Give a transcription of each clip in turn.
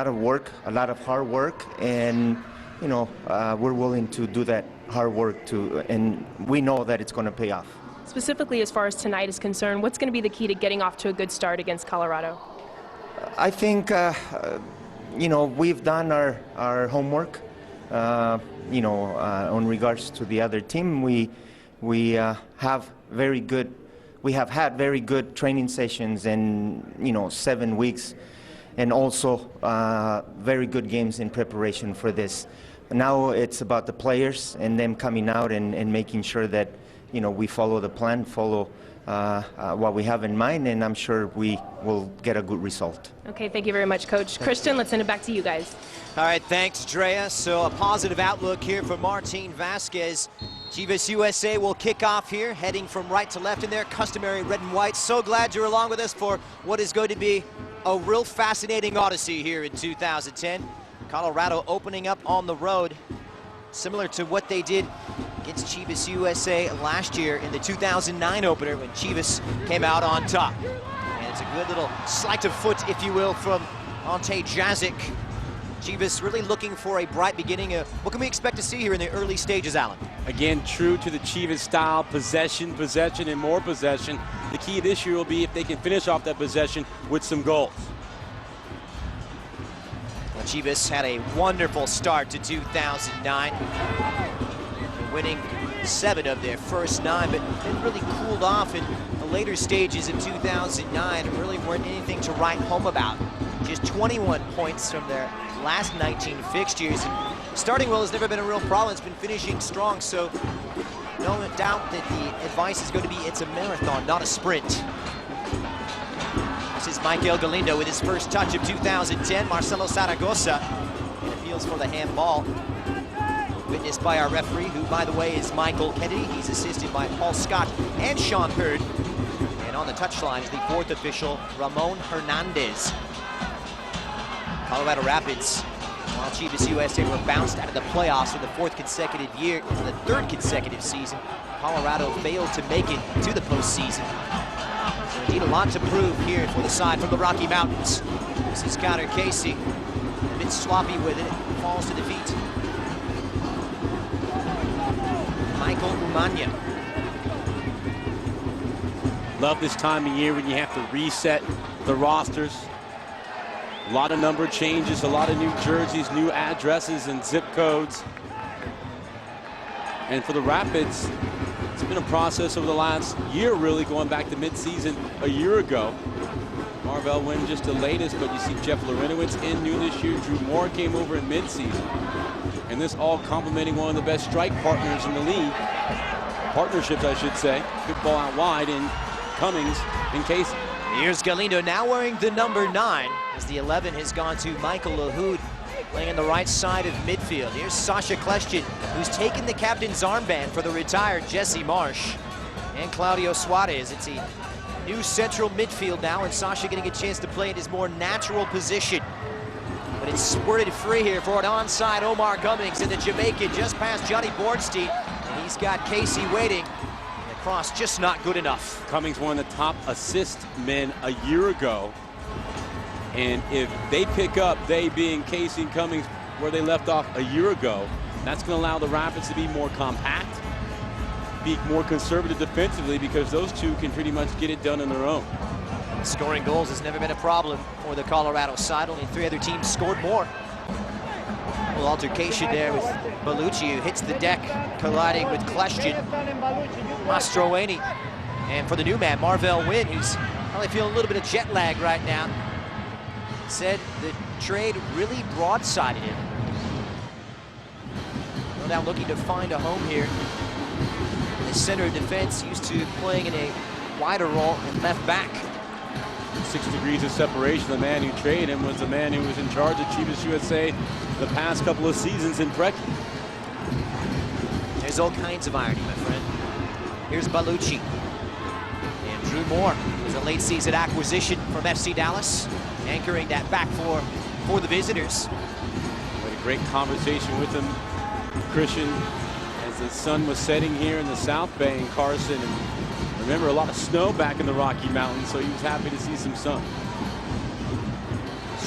lot of work, a lot of hard work, and we're willing to do that hard work too, and we know that it's going to pay off. Specifically, as far as tonight is concerned, what's going to be the key to getting off to a good start against Colorado? I think we've done our homework. On regards to the other team, we have had very good training sessions in 7 weeks, and also very good games in preparation for this. Now it's about the players and them coming out and making sure that we follow the plan, follow what we have in mind, and I'm sure we will get a good result. Okay, thank you very much, Coach. Christian, let's send it back to you guys. All right, thanks, Drea. So a positive outlook here for Martin Vasquez. Chivas USA will kick off here, heading from right to left in their customary red and white. So glad you're along with us for what is going to be a real fascinating odyssey here in 2010. Colorado opening up on the road, similar to what they did against Chivas USA last year in the 2009 opener when Chivas came out on top. And it's a good little sleight of foot, if you will, from Ante Jazic. Chivas really looking for a bright beginning. What can we expect to see here in the early stages, Alan? Again, true to the Chivas style, possession, and more possession. The key this year will be if they can finish off that possession with some goals. Well, Chivas had a wonderful start to 2009, winning 7 of their first 9, but then really cooled off in the later stages of 2009 and really weren't anything to write home about. Just 21 points from their last 19 fixtures. And starting well has never been a real problem. It's been finishing strong, so no doubt that the advice is going to be it's a marathon, not a sprint. This is Michael Galindo with his first touch of 2010. Marcelo Zaragoza appeals for the handball. Witnessed by our referee, who, by the way, is Michael Kennedy. He's assisted by Paul Scott and Sean Hurd. And on the touchline is the 4th official, Ramon Hernandez. Colorado Rapids, while Chivas USA were bounced out of the playoffs for the 4th consecutive year into the 3rd consecutive season, Colorado failed to make it to the postseason. So indeed a lot to prove here for the side from the Rocky Mountains. This is Connor Casey, a bit sloppy with it, falls to defeat. Michael Umania. Love this time of year when you have to reset the rosters. A lot of number changes, a lot of new jerseys, new addresses and zip codes. And for the Rapids, it's been a process over the last year, really, going back to mid-season a year ago. Marvell Wynn just the latest, but you see Jeff Larinowitz in new this year. Drew Moore came over in mid-season. And this all complementing one of the best strike partners in the league. Partnerships, I should say. Good ball out wide in Cummings and Casey. Here's Galindo now wearing the number 9 as the 11 has gone to Michael Lahoud playing on the right side of midfield. Here's Sasha Kleshchin, who's taken the captain's armband for the retired Jesse Marsh and Claudio Suarez. It's a new central midfield now, and Sasha getting a chance to play in his more natural position. But it's squirted free here for an onside Omar Cummings, and the Jamaican just past Johnny Bornstein, and he's got Casey waiting. Cross just not good enough. Cummings one of the top assist men a year ago. And if they pick up, they being Casey and Cummings, where they left off a year ago, that's going to allow the Rapids to be more compact, be more conservative defensively, because those two can pretty much get it done on their own. Scoring goals has never been a problem for the Colorado side. Only 3 other teams scored more. A little altercation there with Bellucci, who hits the deck, colliding with Kleshchin. Mastroeni. And for the new man, Marvell Wynn, who's probably feeling a little bit of jet lag right now, said the trade really broadsided him. No doubt looking to find a home here. The center of defense, used to playing in a wider role and left back. 6 degrees of separation. The man who traded him was the man who was in charge of Chivas USA the past couple of seasons in Preki. There's all kinds of irony, my friend. Here's Bellucci. And Drew Moore is a late season acquisition from FC Dallas, anchoring that back four for the visitors. We had a great conversation with him, Christian, as the sun was setting here in the South Bay in Carson. And remember, a lot of snow back in the Rocky Mountains, so he was happy to see some sun.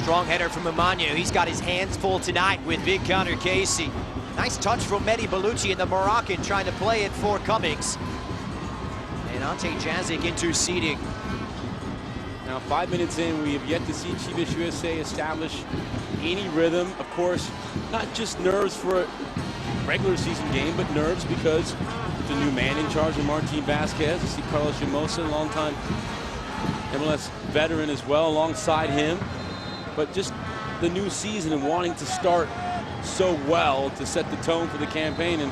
Strong header from Emmanuel. He's got his hands full tonight with big counter Casey. Nice touch from Mehdi Bellucci and the Moroccan trying to play it for Cummings. And Ante Jazic interceding. Now 5 minutes in, we have yet to see Chivas USA establish any rhythm. Of course, not just nerves for a regular season game, but nerves because the new man in charge of Martin Vasquez. You see Carlos Llamosa, longtime MLS veteran as well, alongside him. But just the new season and wanting to start so well to set the tone for the campaign. And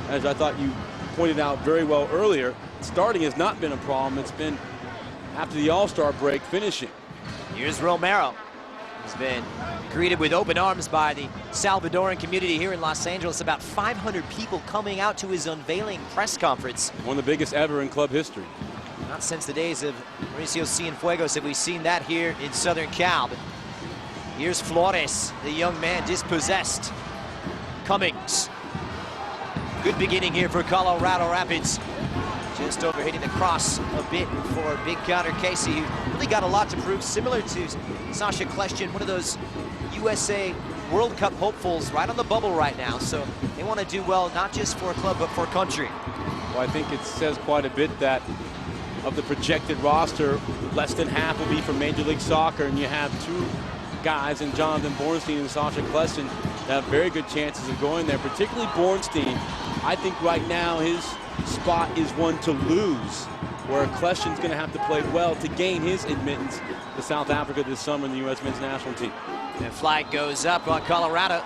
as I thought you pointed out very well earlier, starting has not been a problem. It's been after the All-Star break finishing. Here's Romero. He's been greeted with open arms by the Salvadoran community here in Los Angeles. About 500 people coming out to his unveiling press conference. One of the biggest ever in club history. Not since the days of Mauricio Cienfuegos have we seen that here in Southern Cal. But here's Flores, the young man dispossessed. Cummings. Good beginning here for Colorado Rapids. Just overhitting the cross a bit for big counter Casey, who really got a lot to prove, similar to Sasha Kleshchin, one of those USA World Cup hopefuls right on the bubble right now. So they want to do well, not just for a club, but for country. Well, I think it says quite a bit that of the projected roster, less than half will be from Major League Soccer, and you have two guys in Jonathan Bornstein and Sasha Kleshchin that have very good chances of going there, particularly Bornstein. I think right now his spot is one to lose, where Kleshchin's going to have to play well to gain his admittance to South Africa this summer in the U.S. men's national team. And flag goes up on Colorado.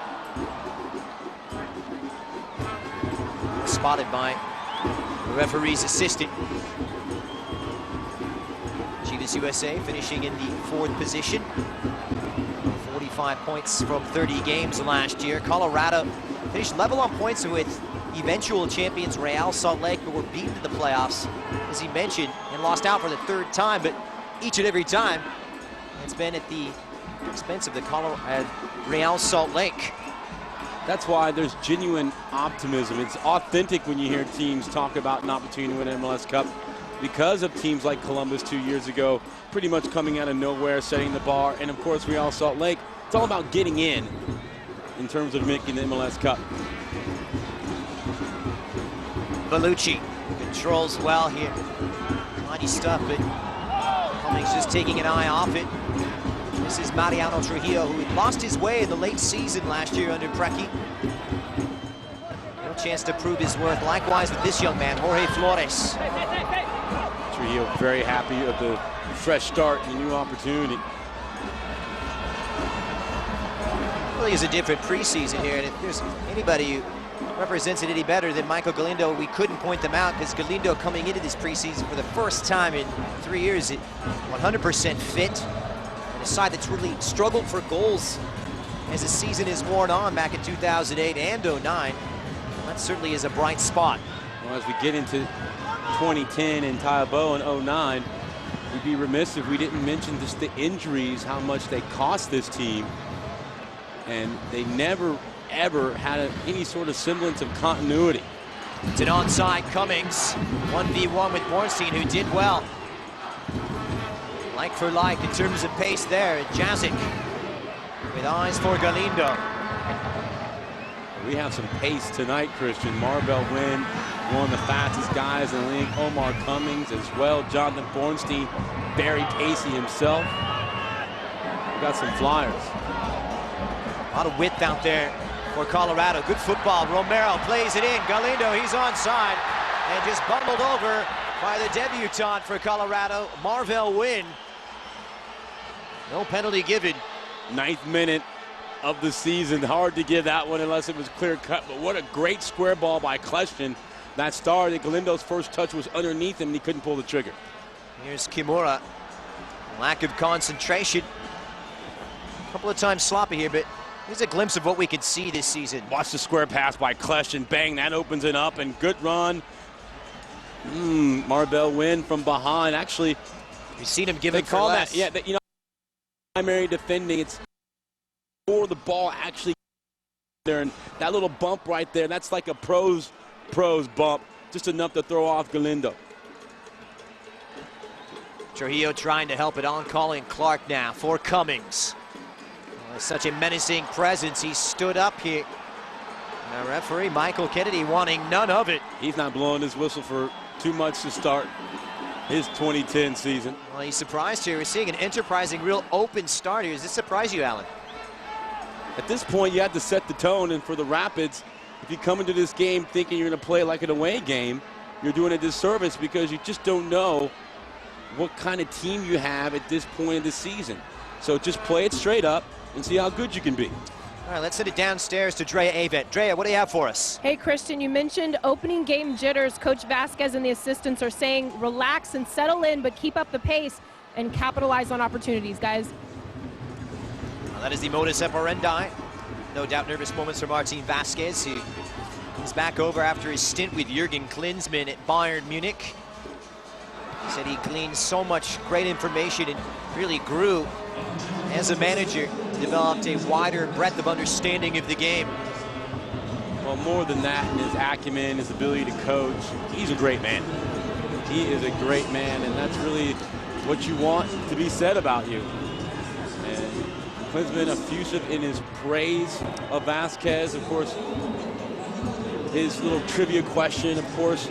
Spotted by the referee's assistant. Chivas USA finishing in the 4th position. 45 points from 30 games last year. Colorado finished level on points with eventual champions Real Salt Lake, but were beaten in the playoffs, as he mentioned, and lost out for the 3rd time. But each and every time, it's been at the expense of the Real Salt Lake. That's why there's genuine optimism. It's authentic when you hear teams talk about an opportunity to win an MLS Cup, because of teams like Columbus 2 years ago, pretty much coming out of nowhere, setting the bar, and of course Real Salt Lake. It's all about getting in terms of making the MLS Cup. Bellucci controls well here. Mighty stuff, but Cummings just taking an eye off it. This is Mariano Trujillo, who had lost his way in the late season last year under Preki. No chance to prove his worth. Likewise with this young man, Jorge Flores. Trujillo very happy of the fresh start and the new opportunity. Really is a different preseason here, and if there's anybody who represents it any better than Michael Galindo, we couldn't point them out, because Galindo coming into this preseason for the first time in 3 years, 100% fit, and a side that's really struggled for goals as the season is worn on back in 2008 and 09. That certainly is a bright spot. Well, as we get into 2010 and Taibo in 09, we'd be remiss if we didn't mention just the injuries, how much they cost this team. And they never, ever had any sort of semblance of continuity. It's an onside Cummings. 1v1 with Bornstein, who did well. Like for like in terms of pace there. And Jazic with eyes for Galindo. We have some pace tonight, Christian. Marvell Wynn, one of the fastest guys in the league. Omar Cummings as well. Jonathan Bornstein, Barry Casey himself. We got some flyers. A lot of width out there for Colorado. Good football. Romero plays it in. Galindo, he's onside. And just bundled over by the debutant for Colorado, Marvell Wynn. No penalty given. 9th minute of the season. Hard to give that one unless it was clear cut. But what a great square ball by Kleshchin. That started. Galindo's first touch was underneath him and he couldn't pull the trigger. Here's Kimura. Lack of concentration. A couple of times sloppy here, but here's a glimpse of what we could see this season. Watch the square pass by Kleshchin. Bang, that opens it up, and good run. Marvell Wynn from behind. Actually, we've seen him give it for less. Yeah, you know, primary defending. It's for the ball actually there, and that little bump right there, that's like a pros bump, just enough to throw off Galindo. Trujillo trying to help it on, calling Clark now for Cummings. Such a menacing presence. He stood up here. Now referee Michael Kennedy wanting none of it. He's not blowing his whistle for too much to start his 2010 season. Well, he's surprised here. We're seeing an enterprising, real open start here. Does this surprise you, Alan? At this point, you have to set the tone, and for the Rapids, if you come into this game thinking you're going to play like an away game, you're doing a disservice because you just don't know what kind of team you have at this point in the season. So just play it straight up and see how good you can be. All right, let's send it downstairs to Drea Avent. Drea, what do you have for us? Hey, Christian, you mentioned opening game jitters. Coach Vasquez and the assistants are saying relax and settle in, but keep up the pace and capitalize on opportunities, guys. Well, that is the modus operandi. No doubt nervous moments for Martin Vasquez, who comes back over after his stint with Jurgen Klinsmann at Bayern Munich. He said he gleaned so much great information and really grew as a manager, developed a wider breadth of understanding of the game. Well, more than that, in his acumen, his ability to coach, he's a great man. He is a great man, and that's really what you want to be said about you. And Klinsmann effusive in his praise of Vasquez. Of course, his little trivia question, of course,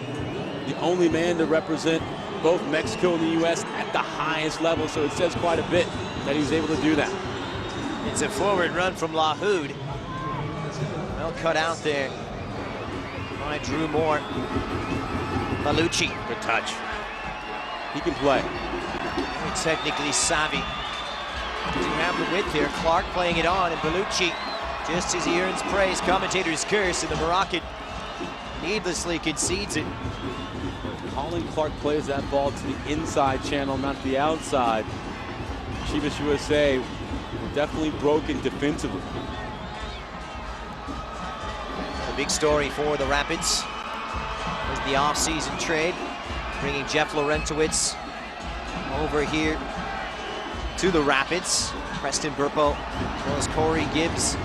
the only man to represent both Mexico and the U.S. at the highest level, so it says quite a bit that he's able to do that. It's a forward run from Lahoud. Well cut out there by Drew Moore. Bellucci. Good touch. He can play. Very technically savvy. Doesn't have the width here. Clark playing it on, and Bellucci, just as he earns praise, commentators curse, and the Moroccan needlessly concedes it. Colin Clark plays that ball to the inside channel, not the outside. Chivas USA were definitely broken defensively. A big story for the Rapids was the off-season trade, bringing Jeff Laurentowicz over here to the Rapids. Preston Burpo, as well as Corey Gibbs,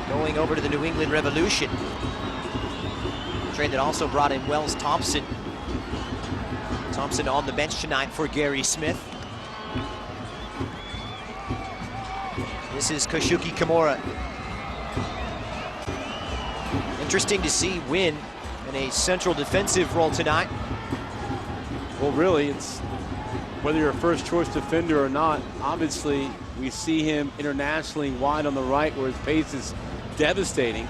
going over to the New England Revolution. A trade that also brought in Wells Thompson. Thompson on the bench tonight for Gary Smith. This is Koshuki Kimura. Interesting to see Wynn in a central defensive role tonight. Well, really, it's whether you're a first choice defender or not. Obviously, we see him internationally wide on the right where his pace is devastating.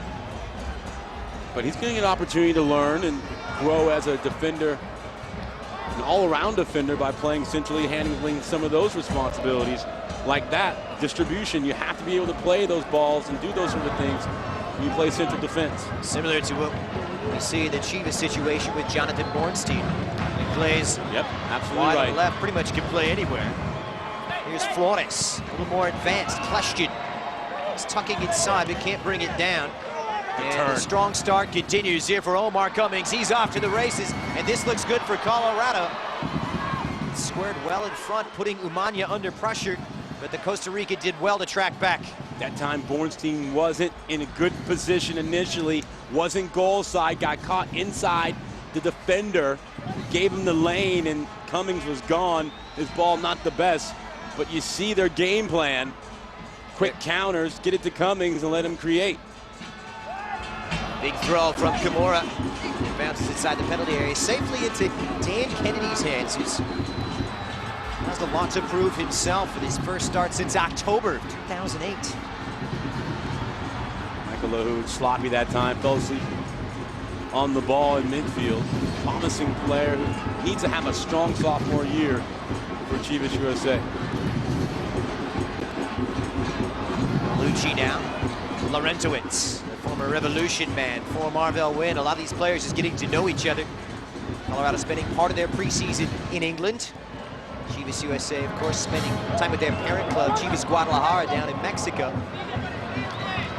But he's getting an opportunity to learn and grow as a defender, an all-around defender, by playing centrally, handling some of those responsibilities. Like that, distribution, you have to be able to play those balls and do those sort of things when you play central defense. Similar to what we see in the Chivas situation with Jonathan Bornstein. He plays absolutely wide right. on the left, pretty much can play anywhere. Here's Flores, a little more advanced. Question. He's tucking inside, but can't bring it down. And the strong start continues here for Omar Cummings. He's off to the races, and this looks good for Colorado. Squared well in front, putting Umania under pressure, but the Costa Rica did well to track back. That time Bornstein wasn't in a good position initially, wasn't goal side, got caught inside the defender, gave him the lane, and Cummings was gone. His ball not the best, but you see their game plan. Quick counters, get it to Cummings and let him create. Big throw from Kimura. It bounces inside the penalty area, safely into Dan Kennedy's hands, who's has a lot to prove himself with his first start since October 2008. Michael Lahoud sloppy that time, fell asleep on the ball in midfield. Promising player who needs to have a strong sophomore year for Chivas USA. Lucci now. Laurentowicz, the former Revolution man, for Marvell Wynn. A lot of these players just getting to know each other. Colorado spending part of their preseason in England. Chivas USA, of course, spending time with their parent club, Chivas Guadalajara, down in Mexico.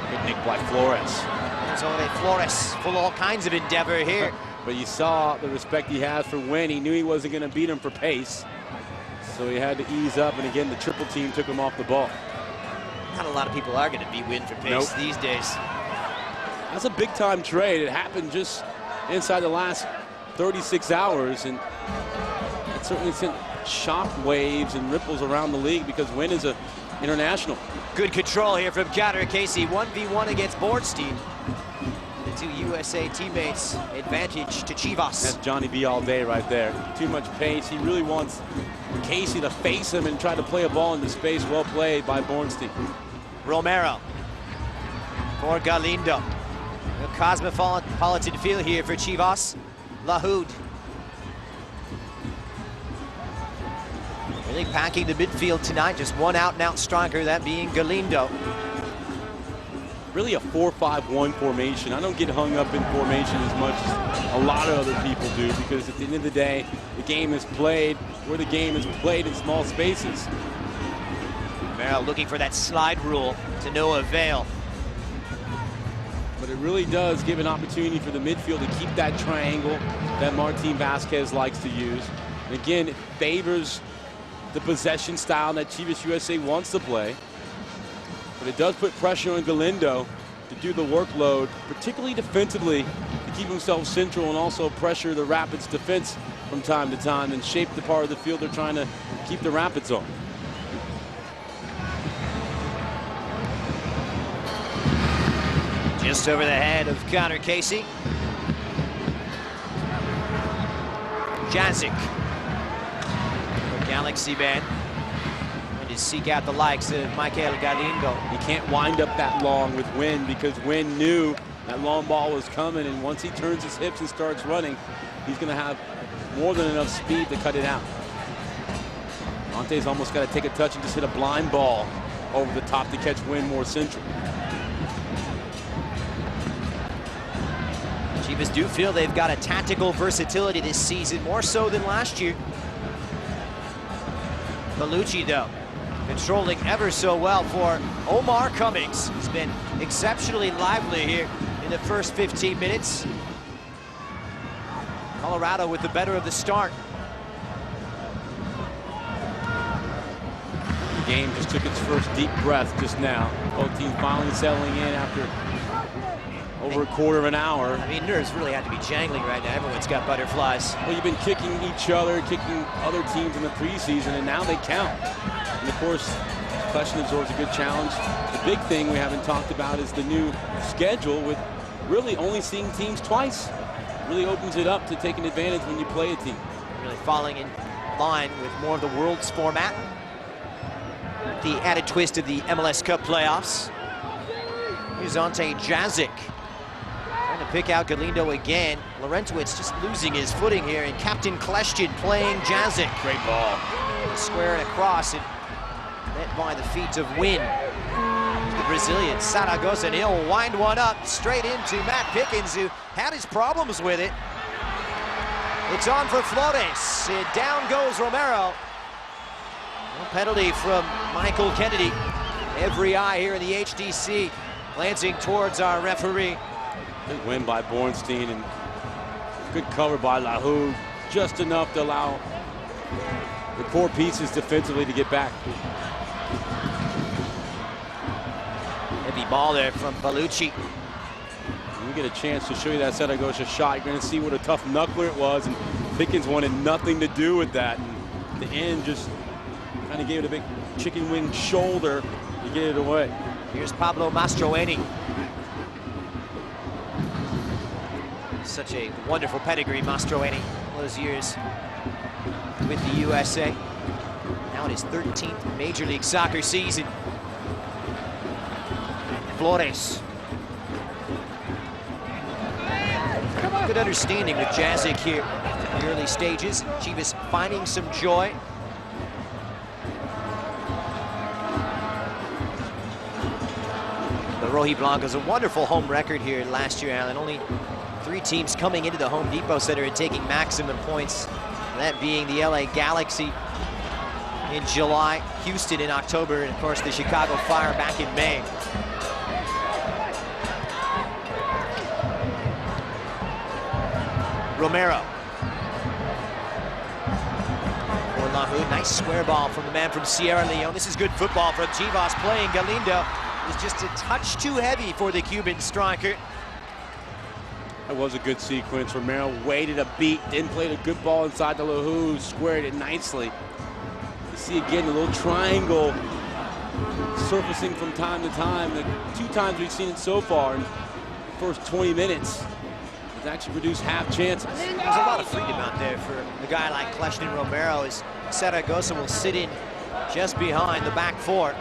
Good nick by Flores. There's Jose Flores, full of all kinds of endeavor here. But you saw the respect he has for Wynn. He knew he wasn't going to beat him for pace, so he had to ease up, and again, the triple team took him off the ball. Not a lot of people are going to beat Wynn for pace these days. That's a big-time trade. It happened just inside the last 36 hours, and it certainly sent shock waves and ripples around the league because Wynn is an international. Good control here from Connor Casey. 1v1 against Bornstein. The two USA teammates, advantage to Chivas. That's Johnny B all day right there. Too much pace. He really wants Casey to face him and try to play a ball into space. Well played by Bornstein. Romero for Galindo. A cosmopolitan feel here for Chivas. Lahoud. Really packing the midfield tonight. Just one out-and-out striker, that being Galindo. Really a 4-5-1 formation. I don't get hung up in formation as much as a lot of other people do, because at the end of the day, the game is played where the game is played in small spaces. Romero looking for that slide rule to no avail. But it really does give an opportunity for the midfield to keep that triangle that Martin Vasquez likes to use. And again, it favors the possession style that Chivas USA wants to play. But it does put pressure on Galindo to do the workload, particularly defensively, to keep himself central and also pressure the Rapids defense from time to time and shape the part of the field they're trying to keep the Rapids on. Just over the head of Connor Casey. Jazic. Galaxy man. And to seek out the likes of Michael Galindo. He can't wind up that long with Wynn, because Wynn knew that long ball was coming, and once he turns his hips and starts running, he's going to have more than enough speed to cut it out. Monte's almost got to take a touch and just hit a blind ball over the top to catch Wynn more central. Chivas do feel they've got a tactical versatility this season, more so than last year. Bellucci, though, controlling ever so well for Omar Cummings. He's been exceptionally lively here in the first 15 minutes. Colorado with the better of the start. The game just took its first deep breath just now. Both teams finally settling in after over a quarter of an hour. I mean, nerves really have to be jangling right now. Everyone's got butterflies. Well, you've been kicking each other, kicking other teams in the preseason, and now they count. And of course, question absorbs a good challenge. The big thing we haven't talked about is the new schedule, with really only seeing teams twice. Really opens it up to taking advantage when you play a team. Really falling in line with more of the World's format. The added twist of the MLS Cup playoffs. Here's Ante Jazic. Trying to pick out Galindo again. Laurentowicz just losing his footing here, and Captain Kleshtin playing Jazic. Great ball. Square and across, and met by the feet of Wynn. The Brazilian Zaragoza, and he'll wind one up straight into Matt Pickens, who had his problems with it. It's on for Flores. Down goes Romero. No penalty from Michael Kennedy. Every eye here in the HDC glancing towards our referee. Good win by Bornstein, and good cover by Lahoud. Just enough to allow the core pieces defensively to get back. Heavy ball there from Bellucci. When you get a chance to show you that Zaragoza shot, you're going to see what a tough knuckler it was, and Pickens wanted nothing to do with that. And the end just kind of gave it a big chicken wing shoulder to get it away. Here's Pablo Mastroeni. Such a wonderful pedigree, Mastroeni. All those years with the USA. Now in his 13th Major League Soccer season. Flores. Good understanding with Jazic here in the early stages. Chivas finding some joy. The Rojiblancos, a wonderful home record here last year, Alan. Only 3 teams coming into the Home Depot Center and taking maximum points. That being the LA Galaxy in July, Houston in October, and of course the Chicago Fire back in May. Romero. For Lahoud, nice square ball from the man from Sierra Leone. This is good football from Chivas playing Galindo. It was just a touch too heavy for the Cuban striker. That was a good sequence. Romero waited a beat, then played a good ball inside the Lahoud, squared it nicely. You see again the little triangle surfacing from time to time. The 2 times we've seen it so far in the first 20 minutes, it's actually produced half chances. There's a lot of freedom out there for a guy like Kleshtin Romero, as Zaragoza will sit in just behind the back four.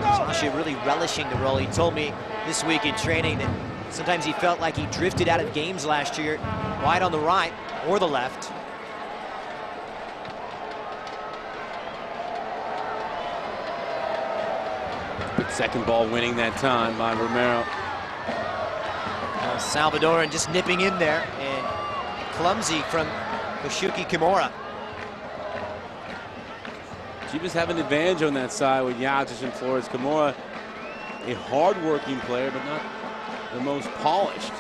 Sasha really relishing the role. He told me this week in training that sometimes he felt like he drifted out of games last year, wide on the right or the left. Good second ball winning that time by Romero. Salvadoran just nipping in there, and clumsy from Koshuki Kimura. Chivas have an advantage on that side with Yajic and Flores. Kimura, a hard-working player, but not the most polished.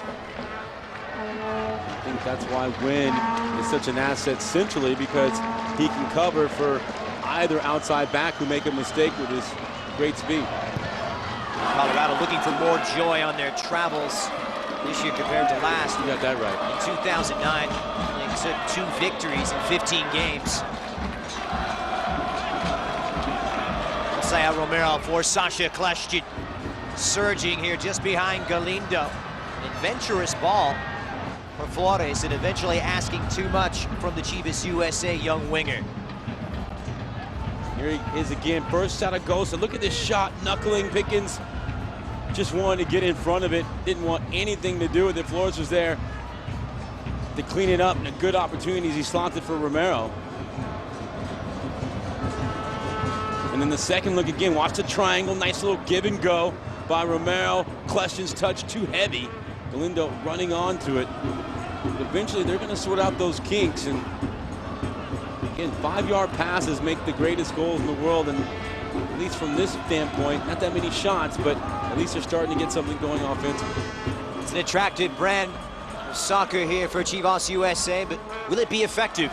I think that's why Wynn is such an asset centrally, because he can cover for either outside back who make a mistake with his great speed. Colorado looking for more joy on their travels this year compared to last. You got that right. In 2009, they took 2 victories in 15 games. Saya Romero for Sasha Kleshtin. Surging here just behind Galindo. An adventurous ball for Flores, and eventually asking too much from the Chivas USA young winger. Here he is again, first Zaragoza. Look at this shot, knuckling Pickens. Just wanted to get in front of it, didn't want anything to do with it. Flores was there to clean it up, and a good opportunity as he slots it for Romero. And then the second look again, watch the triangle, nice little give and go by Romero. Kleshtin's touch too heavy. Galindo running onto it. But eventually they're gonna sort out those kinks, and again, 5-yard passes make the greatest goals in the world, and at least from this standpoint, not that many shots, but at least they're starting to get something going offensively. It's an attractive brand of soccer here for Chivas USA, but will it be effective?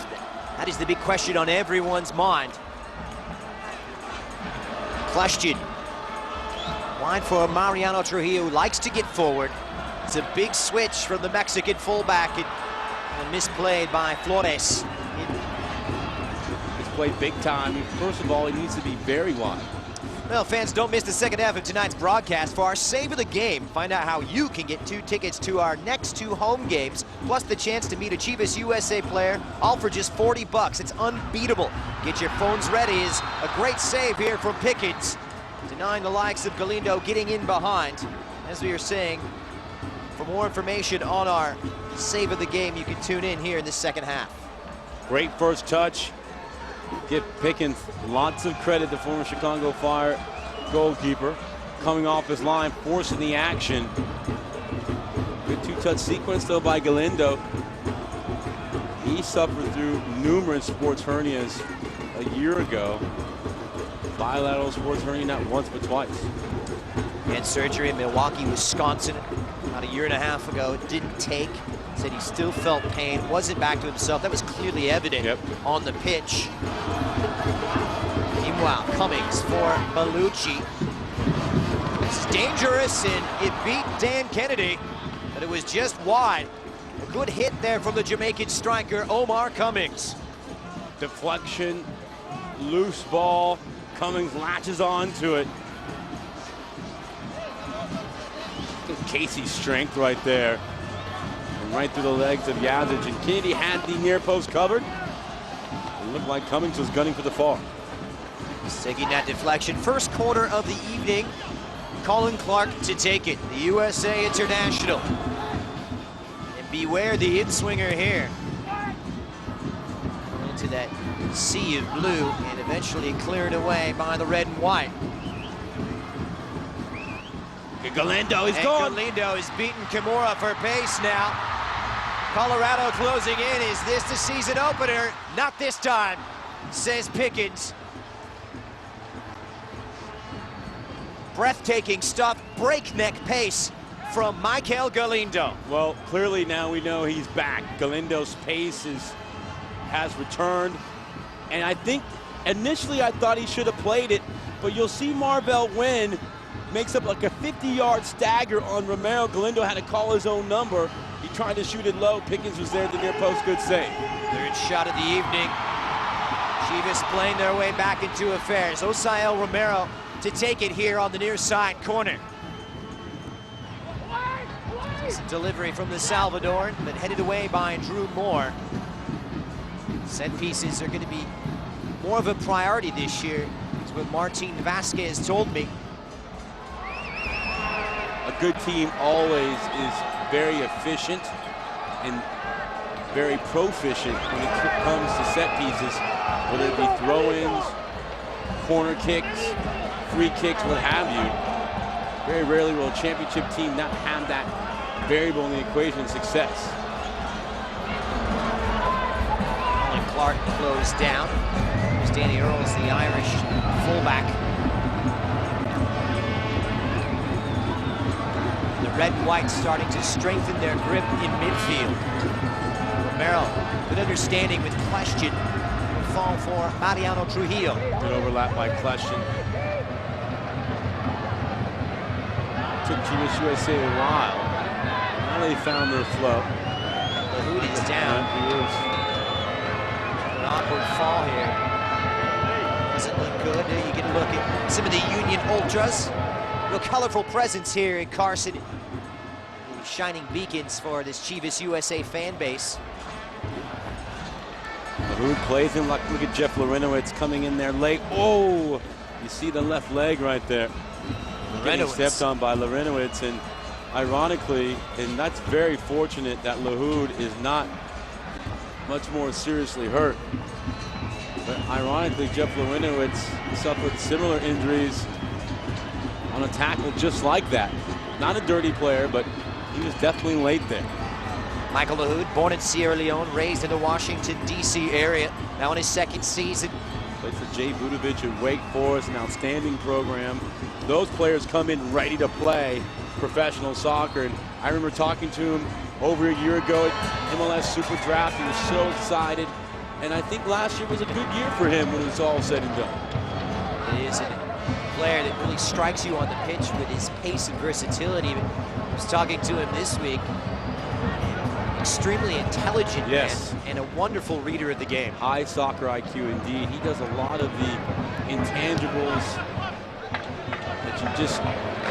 That is the big question on everyone's mind. Kleshtin, wide for Mariano Trujillo, who likes to get forward. It's a big switch from the Mexican fullback, and misplayed by Flores. He's played big time. First of all, he needs to be very wide. Well, fans, don't miss the second half of tonight's broadcast for our Save of the Game. Find out how you can get 2 tickets to our next 2 home games, plus the chance to meet a Chivas USA player, all for just $40. It's unbeatable. Get your phones ready. Is a great save here from Pickens, denying the likes of Galindo getting in behind. As we were saying, for more information on our Save of the Game, you can tune in here in the second half. Great first touch. Give Pickens lots of credit, the former Chicago Fire goalkeeper. Coming off his line, forcing the action. Good 2-touch sequence though by Galindo. He suffered through numerous sports hernias a year ago. Bilateral sports hernia, not once but twice. He had surgery in Milwaukee, Wisconsin about a year and a half ago. It didn't take. Said he still felt pain, wasn't back to himself. That was clearly evident on the pitch. Meanwhile, Cummings for Bellucci. This is dangerous, and it beat Dan Kennedy, but it was just wide. A good hit there from the Jamaican striker, Omar Cummings. Deflection, loose ball. Cummings latches onto it. Look at Casey's strength right there. Right through the legs of Yazic, and Kennedy had the near post covered. It looked like Cummings was gunning for the far. Just taking that deflection. First corner of the evening. Colin Clark to take it. The USA international. And beware the in-swinger here. Into that sea of blue, and eventually cleared away by the red and white. Galindo is gone. Galindo is beating Kimura for pace now. Colorado closing in. Is this the season opener? Not this time, says Pickens. Breathtaking stuff, breakneck pace from Michael Galindo. Well, clearly now we know he's back. Galindo's pace has returned. And I think initially I thought he should have played it, but you'll see Marvell Wynn makes up like a 50-yard stagger on Romero. Galindo had to call his own number. He tried to shoot it low. Pickens was there at the near post. Good save. Third shot of the evening. Chivas playing their way back into affairs. Osael Romero to take it here on the near side corner. Decent delivery from the Salvadoran, but headed away by Drew Moore. Set pieces are going to be more of a priority this year, is what Martin Vasquez told me. A good team always is very efficient and very proficient when it comes to set pieces, whether it be throw-ins, corner kicks, free kicks, what have you. Very rarely will a championship team not have that variable in the equation of success. And Clark closed down. There's Danny Earls, the Irish fullback. The red and white starting to strengthen their grip in midfield. Romero, good understanding with Question. Fall for Mariano Trujillo. Good overlap by Question. Took Chivas USA a while. Now they found their flow. Lahoody's down. He is. An awkward fall here. Doesn't look good. There you can look at some of the Union Ultras. Real colorful presence here in Carson. Shining beacons for this Chivas USA fan base. Lahoud plays him like, look at Jeff Larinowitz coming in there late. Oh, you see the left leg right there. Getting stepped on by Larinowitz, and ironically, and that's very fortunate that Lahoud is not much more seriously hurt. But ironically, Jeff Larinowitz suffered similar injuries on a tackle just like that. Not a dirty player, but he was definitely late there. Michael Lahoud, born in Sierra Leone, raised in the Washington, D.C. area. Now in his second season. Played for Jay Budovich at Wake Forest, an outstanding program. Those players come in ready to play professional soccer. And I remember talking to him over a year ago at MLS Super Draft. He was so excited. And I think last year was a good year for him when it was all said and done. It is a player that really strikes you on the pitch with his pace and versatility. I was talking to him this week. Extremely intelligent man and a wonderful reader of the game. High soccer IQ indeed. He does a lot of the intangibles that you just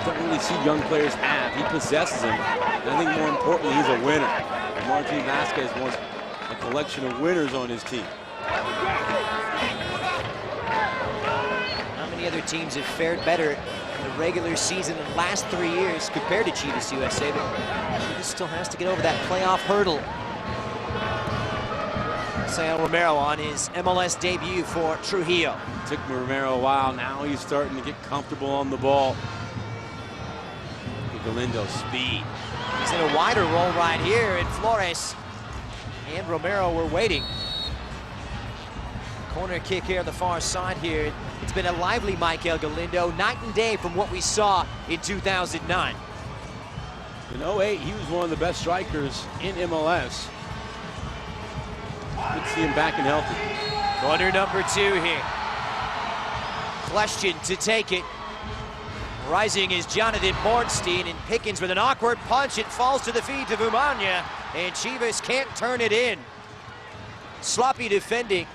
don't really see young players have. He possesses them. And I think more importantly, he's a winner. And Martin Vasquez wants a collection of winners on his team. How many other teams have fared better in the regular season in the last 3 years compared to Chivas USA? But Chivas still has to get over that playoff hurdle. Osael Romero on his MLS debut for Trujillo. Took Romero a while. Now he's starting to get comfortable on the ball. Galindo speed. He's in a wider role right here, and Flores and Romero were waiting. Corner kick here on the far side here. It's been a lively Michael Galindo, night and day from what we saw in 2009. In 08, he was one of the best strikers in MLS. Good to see him back and healthy. Corner number 2 here. Question to take it. Rising is Jonathan Bornstein, and Pickens with an awkward punch. It falls to the feet of Umania, and Chivas can't turn it in. Sloppy defending.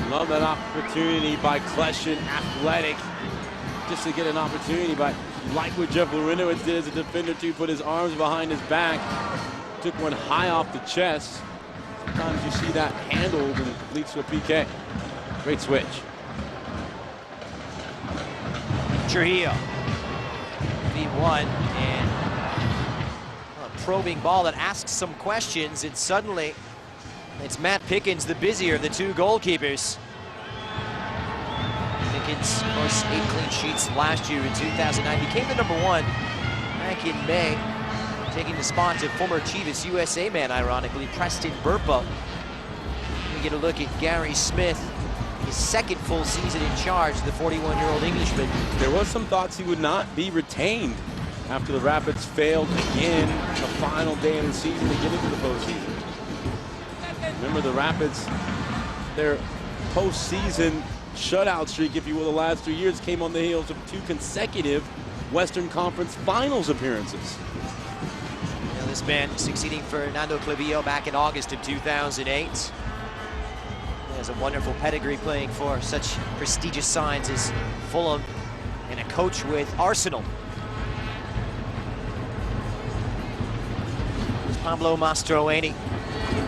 Love that opportunity by Kleshin, athletic, just to get an opportunity. But like what Jeff Larinowitz did as a defender too, put his arms behind his back, took one high off the chest. Sometimes you see that handled and it leads to a PK. Great switch. Trujillo, V1, and a probing ball that asks some questions, and suddenly it's Matt Pickens, the busier of the two goalkeepers. Pickens, of course, 8 clean sheets last year in 2009. Became the #1 back in May, taking the spot of former Chivas USA man, ironically, Preston Burpo. We get a look at Gary Smith, his second full season in charge, the 41-year-old Englishman. There was some thoughts he would not be retained after the Rapids failed again the final day of the season to get into the postseason. Remember the Rapids, their postseason shutout streak, if you will, the last 3 years came on the heels of 2 consecutive Western Conference Finals appearances. Now this man succeeding Fernando Clavillo back in August of 2008. has a wonderful pedigree playing for such prestigious sides as Fulham and a coach with Arsenal. Pablo Mastroeni,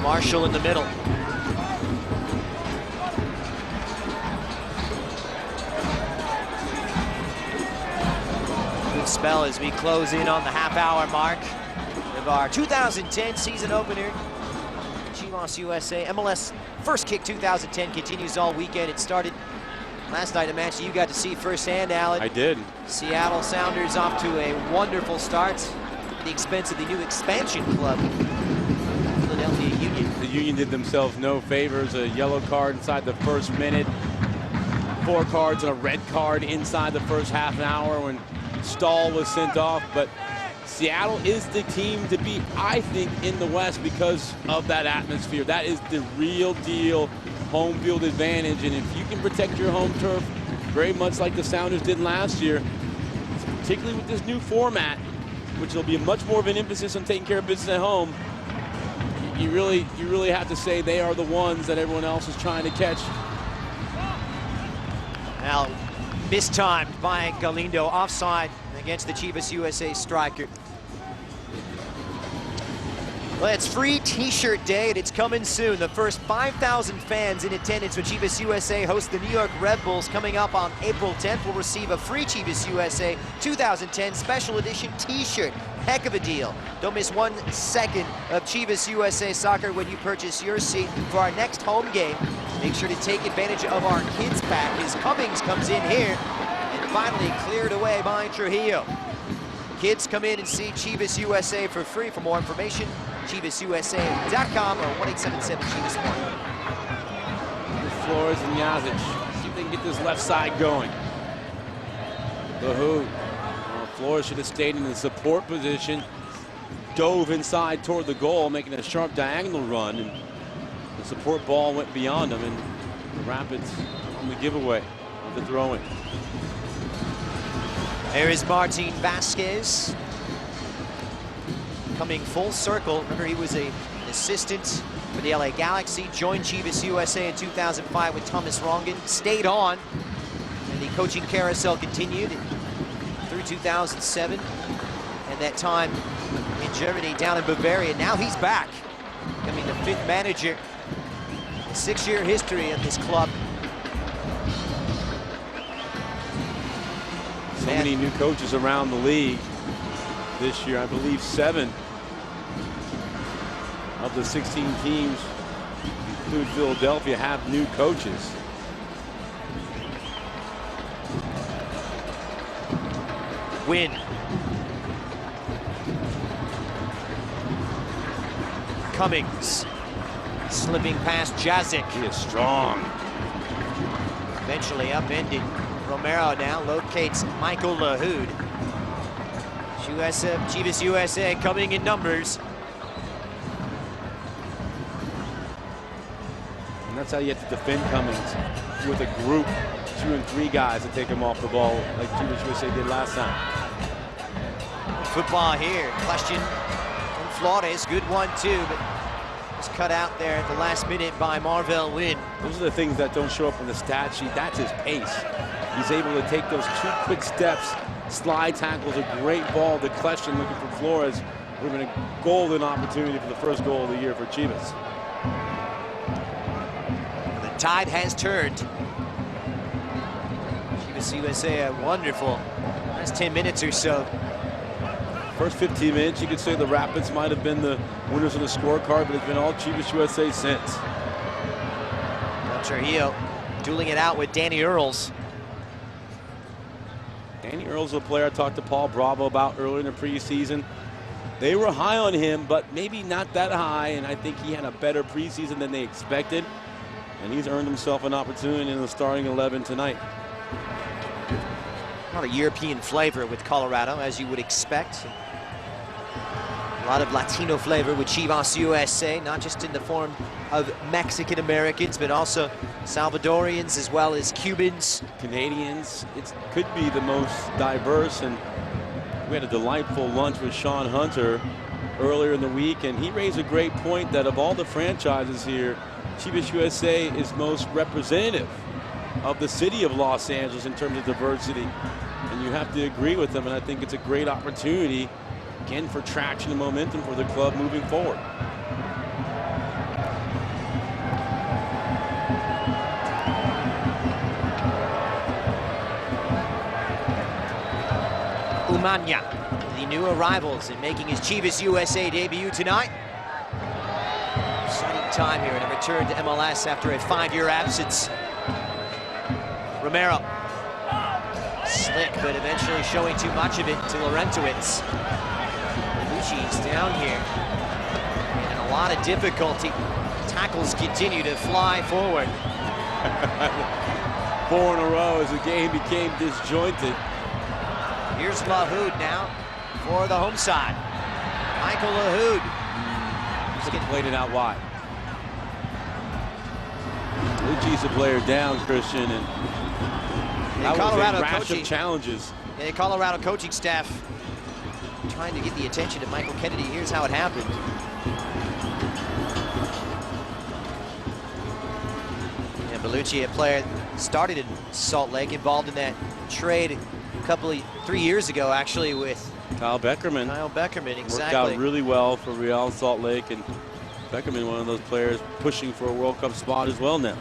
Marshall in the middle. Good spell as we close in on the half-hour mark of our 2010 season opener. Chivas USA, MLS First Kick 2010 continues all weekend. It started last night, a match that you got to see firsthand, Alan. I did. Seattle Sounders off to a wonderful start at the expense of the new expansion club, Philadelphia Union. The Union did themselves no favors. A yellow card inside the first minute. 4 cards and a red card inside the first half an hour when Stahl was sent off. But Seattle is the team to beat, I think, in the West because of that atmosphere. That is the real deal home field advantage. And if you can protect your home turf, very much like the Sounders did last year, particularly with this new format, which will be much more of an emphasis on taking care of business at home, you really have to say they are the ones that everyone else is trying to catch. Now, mistimed by Galindo, offside against the Chivas USA striker. Well, it's free t-shirt day and it's coming soon. The first 5,000 fans in attendance when Chivas USA hosts the New York Red Bulls coming up on April 10th will receive a free Chivas USA 2010 special edition t-shirt. Heck of a deal. Don't miss 1 second of Chivas USA soccer when you purchase your seat for our next home game. Make sure to take advantage of our kids pack as Cummings comes in here and finally cleared away by Trujillo. Kids come in and see Chivas USA for free. For more information, ChivasUSA.com or 1-877-CHIVAS-1. Flores and Yazic. See if they can get this left side going. The who? Flores should have stayed in the support position. Dove inside toward the goal, making a sharp diagonal run. And the support ball went beyond him, and the Rapids on the giveaway of the throw-in. There is Martin Vasquez coming full circle. Remember, he was an assistant for the LA Galaxy, joined Chivas USA in 2005 with Thomas Rongen, stayed on, and the coaching carousel continued through 2007, and that time in Germany, down in Bavaria. Now he's back, becoming the 5th manager. A 6-year history of this club. So many new coaches around the league this year. I believe 7 of the 16 teams, include Philadelphia, have new coaches. Win. Cummings slipping past Jazic. He is strong. Eventually upended. Romero now locates Michael Lahoud. Chivas USA coming in numbers. And that's how you have to defend Cummings, with a group, 2 and 3 guys to take him off the ball like Chivas USA did last time. Football here. Question from Flores. Good one too, but was cut out there at the last minute by Marvell Wynn. Those are the things that don't show up in the stat sheet. That's his pace. He's able to take those 2 quick steps. Slide tackles, a great ball to Kleshton looking for Flores. Would have been a golden opportunity for the first goal of the year for Chivas. The tide has turned. Chivas USA a wonderful last 10 minutes or so. First 15 minutes, you could say the Rapids might have been the winners of the scorecard, but it's been all Chivas USA since. Trujillo dueling it out with Danny Earls. Danny Earls is a player I talked to Paul Bravo about earlier in the preseason. They were high on him, but maybe not that high, and I think he had a better preseason than they expected. And he's earned himself an opportunity in the starting 11 tonight. A lot of European flavor with Colorado, as you would expect. A lot of Latino flavor with Chivas USA, not just in the form of Mexican Americans, but also Salvadorians as well as Cubans. Canadians. It could be the most diverse, and we had a delightful lunch with Sean Hunter earlier in the week, and he raised a great point that of all the franchises here, Chivas USA is most representative of the city of Los Angeles in terms of diversity. And you have to agree with them, and I think it's a great opportunity, again, for traction and momentum for the club moving forward. Umanya, the new arrivals and making his Chivas USA debut tonight. Exciting time here and a return to MLS after a 5-year absence. Romero. Slick, but eventually showing too much of it to Laurentowicz. Lucci's down here. And a lot of difficulty. Tackles continue to fly forward. 4 in a row as the game became disjointed. Here's Lahoud now for the home side. Michael Lahoud. He's getting played it out wide. Lucci's a player down, Christian, and that Colorado was a rash coaching, of challenges. The Colorado coaching staff trying to get the attention of Michael Kennedy. Here's how it happened. And Bellucci, a player started in Salt Lake, involved in that trade 3 years ago, actually, with Kyle Beckerman. Kyle Beckerman, exactly. Worked out really well for Real Salt Lake, and Beckerman, one of those players pushing for a World Cup spot as well now.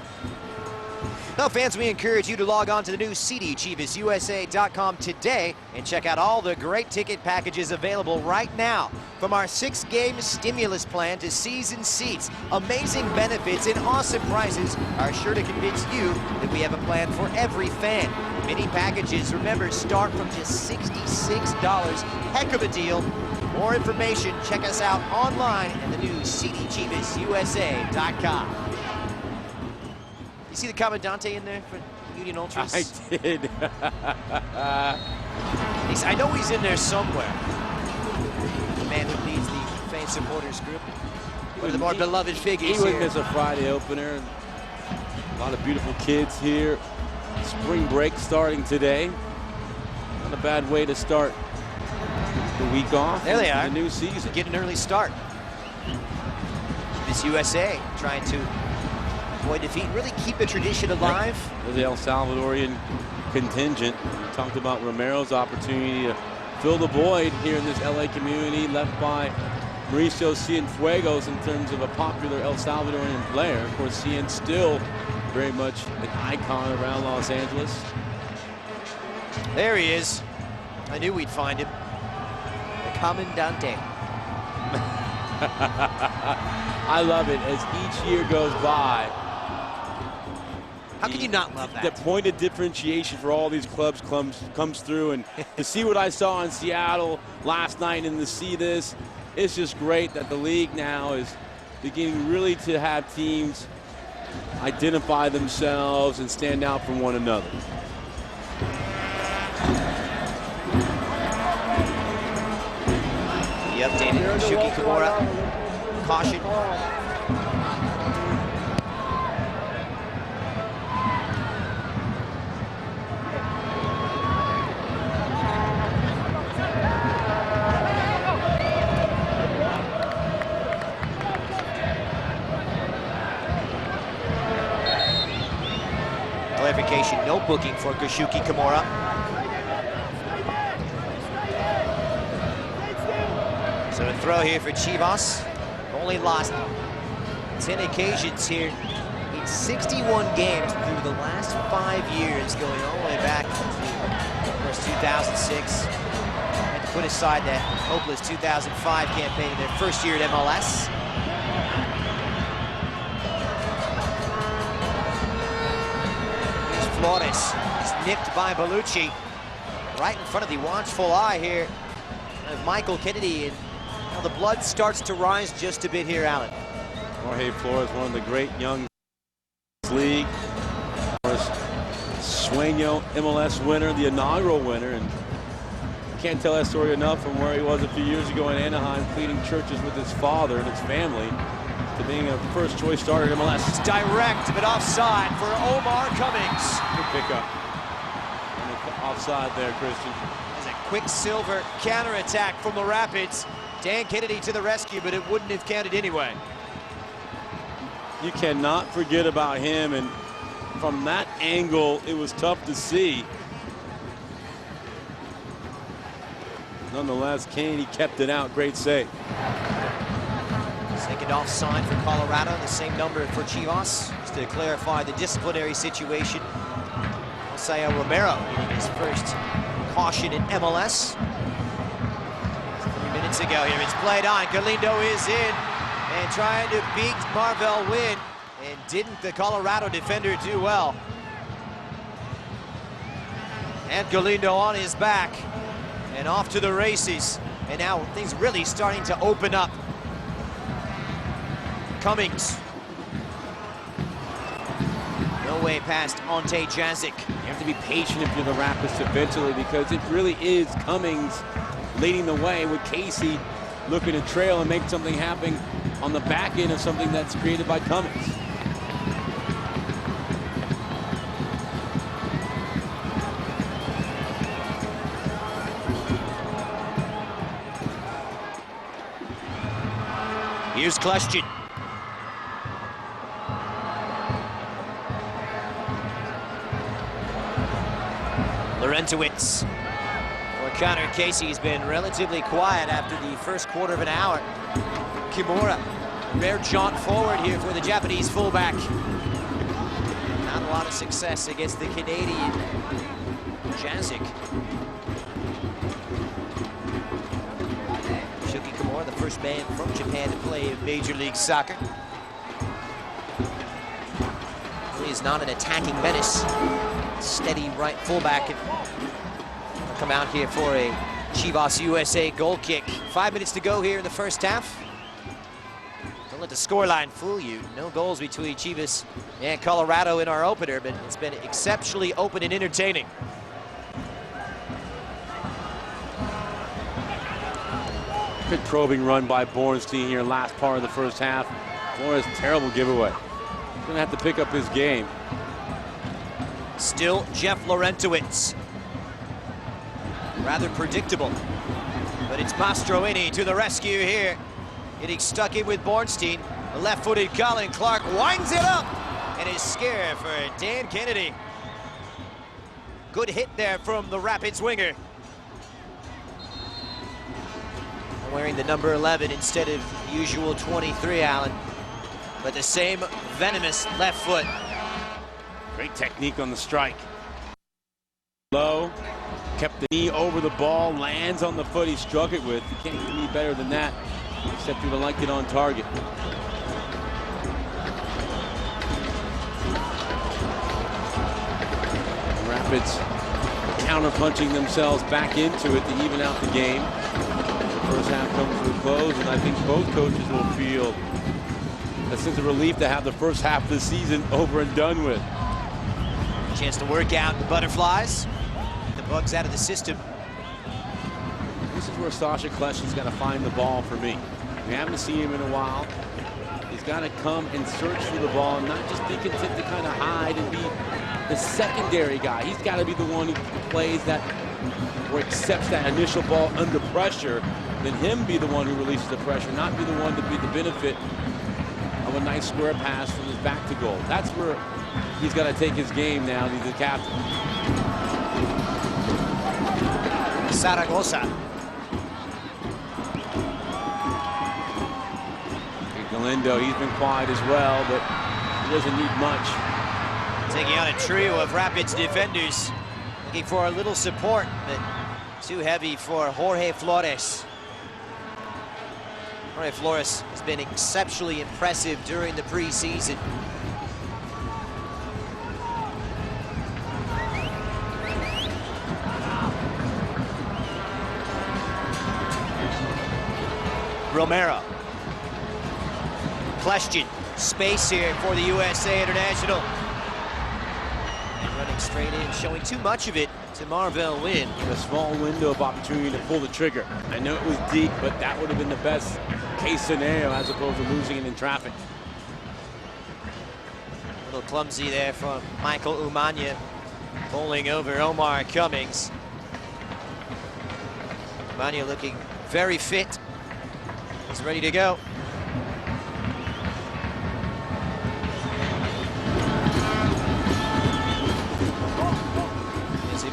Now, fans, we encourage you to log on to the new CDChivasUSA.com today and check out all the great ticket packages available right now. From our 6-game stimulus plan to season seats, amazing benefits and awesome prices are sure to convince you that we have a plan for every fan. Many packages, remember, start from just $66. Heck of a deal. More information, check us out online at the new CDChivasUSA.com. You see the Commandante in there for Union Ultras? I did. I know he's in there somewhere. The man who leads the fan supporters group. One of the more beloved figures He here. was a Friday opener. A lot of beautiful kids here. Spring break starting today. Not a bad way to start the week off. There they are. The new season. Get an early start. This USA trying to avoid defeat, really keep the tradition alive. The El Salvadorian contingent. We talked about Romero's opportunity to fill the void here in this LA community left by Mauricio Cienfuegos in terms of a popular El Salvadorian player. Of course, Cien still very much an icon around Los Angeles. There he is. I knew we'd find him. The Commandante. I love it as each year goes by. How can you not love that? The point of differentiation for all these clubs comes through, and to see what I saw in Seattle last night and to see this, it's just great that the league now is beginning really to have teams identify themselves and stand out from one another. The updated Shuki Kimura caution. Clarification, no booking for Shuki Kimura. So a throw here for Chivas. Only lost 10 occasions here in 61 games through the last 5 years, going all the way back to, of course, 2006. Had to put aside that hopeless 2005 campaign in their first year at MLS. Here's Flores. He's nipped by Bellucci. Right in front of the watchful eye here of Michael Kennedy. And now the blood starts to rise just a bit here, Alan. Jorge Flores, one of the great young league. Of course, Sueño MLS winner, the inaugural winner, and can't tell that story enough from where he was a few years ago in Anaheim, cleaning churches with his father and his family, to being a first choice starter at MLS. It's direct, but offside for Omar Cummings. Good pickup. And offside there, Christian. There's a Quicksilver counterattack from the Rapids. Dan Kennedy to the rescue, but it wouldn't have counted anyway. You cannot forget about him, and from that angle, it was tough to see. Nonetheless, Kennedy kept it out. Great save. Second offside for Colorado, the same number for Chivas. Just to clarify the disciplinary situation, Jose Romero getting his first caution in MLS. 3 minutes ago here, it's played on. Galindo is in and trying to beat Marvell Wynn, and didn't the Colorado defender do well. And Galindo on his back and off to the races. And now things really starting to open up. Cummings. No way past Ante Jazic. You have to be patient if you're the Rapids eventually, because it really is Cummings leading the way, with Casey looking to trail and make something happen on the back end of something that's created by Cummings. Here's Kleshchin. Lorentowicz. For Connor Casey's been relatively quiet after the first quarter of an hour. Kimura, rare jaunt forward here for the Japanese fullback. Not a lot of success against the Canadian Jazic. Shuki Kimura, the first man from Japan to play in Major League Soccer. He is not an attacking menace. Steady right fullback, and will come out here for a Chivas USA goal kick. 5 minutes to go here in the first half. Don't let the scoreline fool you. No goals between Chivas and Colorado in our opener, but it's been exceptionally open and entertaining. Good probing run by Bornstein here, last part of the first half. Flores, terrible giveaway. He's gonna have to pick up his game. Still Jeff Lorentowicz. Rather predictable, but it's Mastroeni to the rescue here. Getting stuck in with Bornstein. The left-footed Colin Clark winds it up, and is scared for Dan Kennedy. Good hit there from the Rapids winger. Wearing the number 11 instead of usual 23, Allen. But the same venomous left foot. Great technique on the strike. Low, kept the knee over the ball, lands on the foot he struck it with. You can't get any better than that, except you would like it on target. The Rapids counter-punching themselves back into it to even out the game. The first half comes to a close, and I think both coaches will feel a sense of relief to have the first half of the season over and done with. Chance to work out the butterflies. The bugs out of the system. This is where Sasha Kleshchin's got to find the ball for me. We haven't seen him in a while. He's got to come and search for the ball, and not just be content to kind of hide and be the secondary guy. He's got to be the one who plays that or accepts that initial ball under pressure, then him be the one who releases the pressure, not be the one to be the benefit of a nice square pass from his back to goal. That's where he's got to take his game now. He's the captain. Zaragoza. Galindo, he's been quiet as well, but he doesn't need much. Taking out a trio of Rapids defenders. Looking for a little support, but too heavy for Jorge Flores. Jorge Flores has been exceptionally impressive during the preseason. Romero. Kleshchin. Space here for the USA International. And running straight in, showing too much of it to Marvell Wynn. A small window of opportunity to pull the trigger. I know it was deep, but that would have been the best case scenario as opposed to losing it in traffic. A little clumsy there from Michael Umanya, bowling over Omar Cummings. Umanya looking very fit. He's ready to go.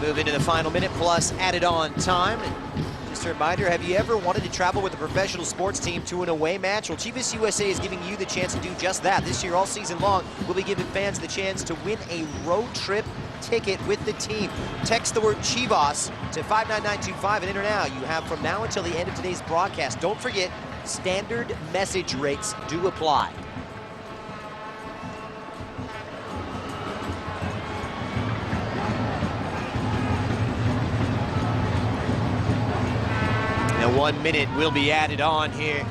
move into the final minute plus added on time. And just a reminder, have you ever wanted to travel with a professional sports team to an away match? Well, Chivas USA is giving you the chance to do just that. This year, all season long, we'll be giving fans the chance to win a road trip ticket with the team. Text the word Chivas to 59925 and enter now. You have from now until the end of today's broadcast. Don't forget, standard message rates do apply. Now 1 minute will be added on here.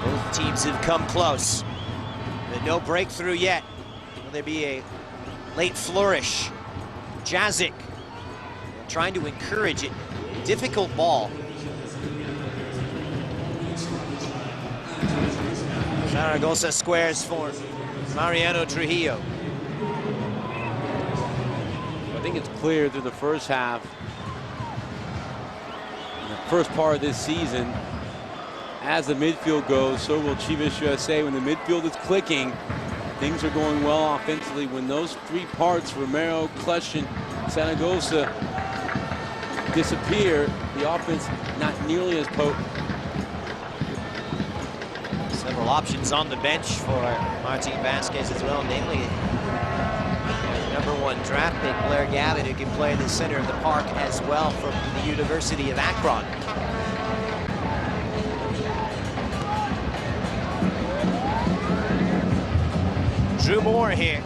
Both teams have come close, but no breakthrough yet. Will there be a late flourish? Jazic trying to encourage it. Difficult ball. Zaragoza squares for Mariano Trujillo. I think it's clear through the first half, in the first part of this season, as the midfield goes, so will Chivas USA. When the midfield is clicking, things are going well offensively. When those three parts, Romero, Clutch, and Zaragoza, disappear, the offense not nearly as potent. Several options on the bench for Martin Vasquez as well, namely #1 draft pick Blair Gavin, who can play in the center of the park as well from the University of Akron. Drew Moore here.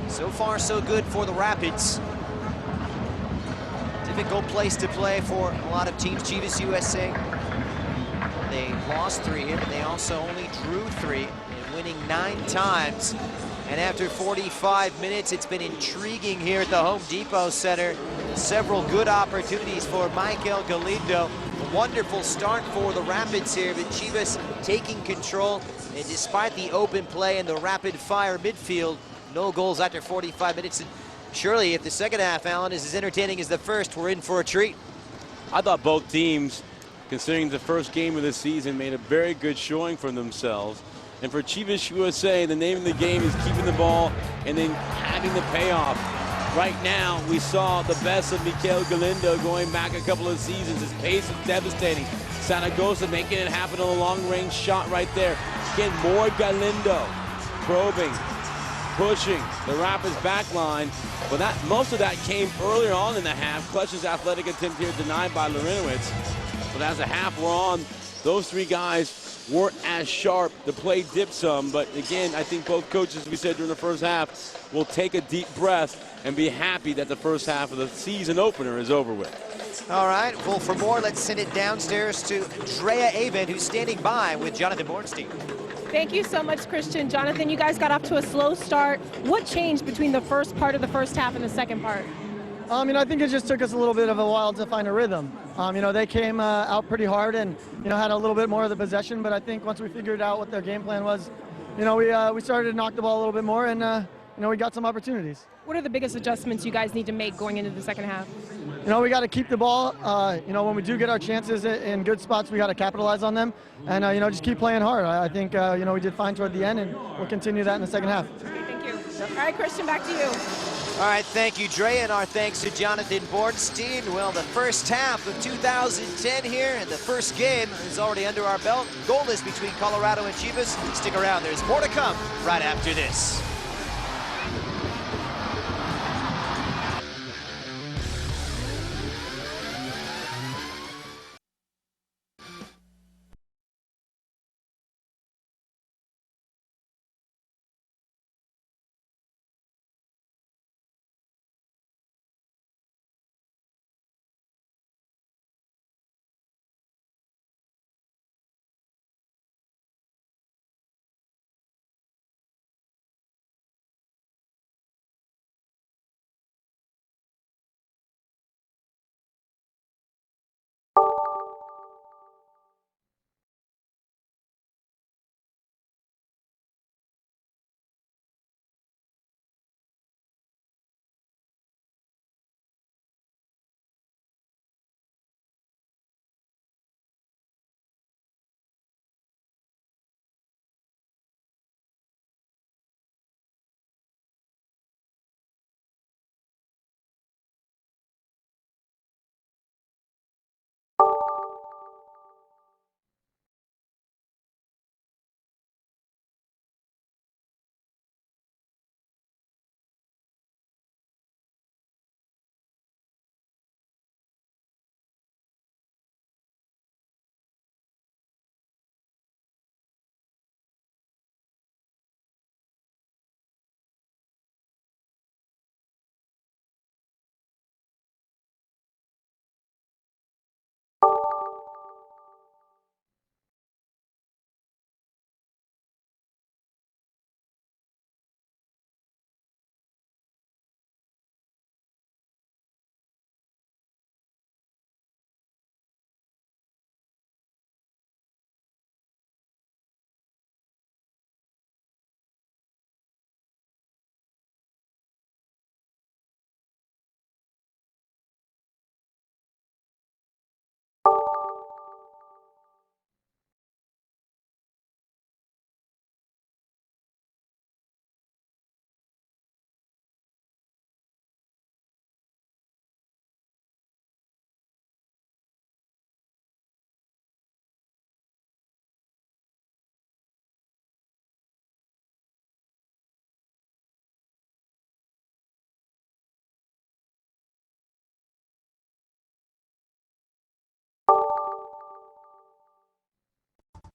So far, so good for the Rapids. Difficult place to play for a lot of teams. Chivas USA, they lost 3 here, but they also only drew 3, and winning 9 times. And after 45 minutes, it's been intriguing here at the Home Depot Center. Several good opportunities for Michael Galindo. A wonderful start for the Rapids here, but Chivas taking control. And despite the open play and the rapid-fire midfield, no goals after 45 minutes. And surely, if the second half, Alan, is as entertaining as the first, we're in for a treat. I thought both teams, considering the first game of the season, made a very good showing for themselves. And for Chivas USA, the name of the game is keeping the ball and then having the payoff. Right now, we saw the best of Mikel Galindo going back a couple of seasons. His pace is devastating. Zaragoza making it happen on a long-range shot right there. Again, more Galindo probing, pushing the Rapids back line. But most of that came earlier on in the half. Clutch's athletic attempt here denied by Larinowitz. But as the half wore on, those three guys weren't as sharp. The play dipped some, but again, I think both coaches, as we said during the first half, will take a deep breath and be happy that the first half of the season opener is over with. All right, well, for more, let's send it downstairs to Drea Avent, who's standing by with Jonathan Bornstein. Thank you so much, Christian. Jonathan, you guys got off to a slow start. What changed between the first part of the first half and the second part? I think it just took us a little bit of a while to find a rhythm. They came out pretty hard and, had a little bit more of the possession, but I think once we figured out what their game plan was, we started to knock the ball a little bit more and, we got some opportunities. What are the biggest adjustments you guys need to make going into the second half? We got to keep the ball. When we do get our chances in good spots, we got to capitalize on them and, just keep playing hard. I think, we did fine toward the end and we'll continue that in the second half. Okay, thank you. All right, Christian, back to you. All right, thank you, Dre, and our thanks to Jonathan Bornstein. Well, the first half of 2010 here, and the first game is already under our belt. Goalless between Colorado and Chivas. Stick around, there's more to come right after this.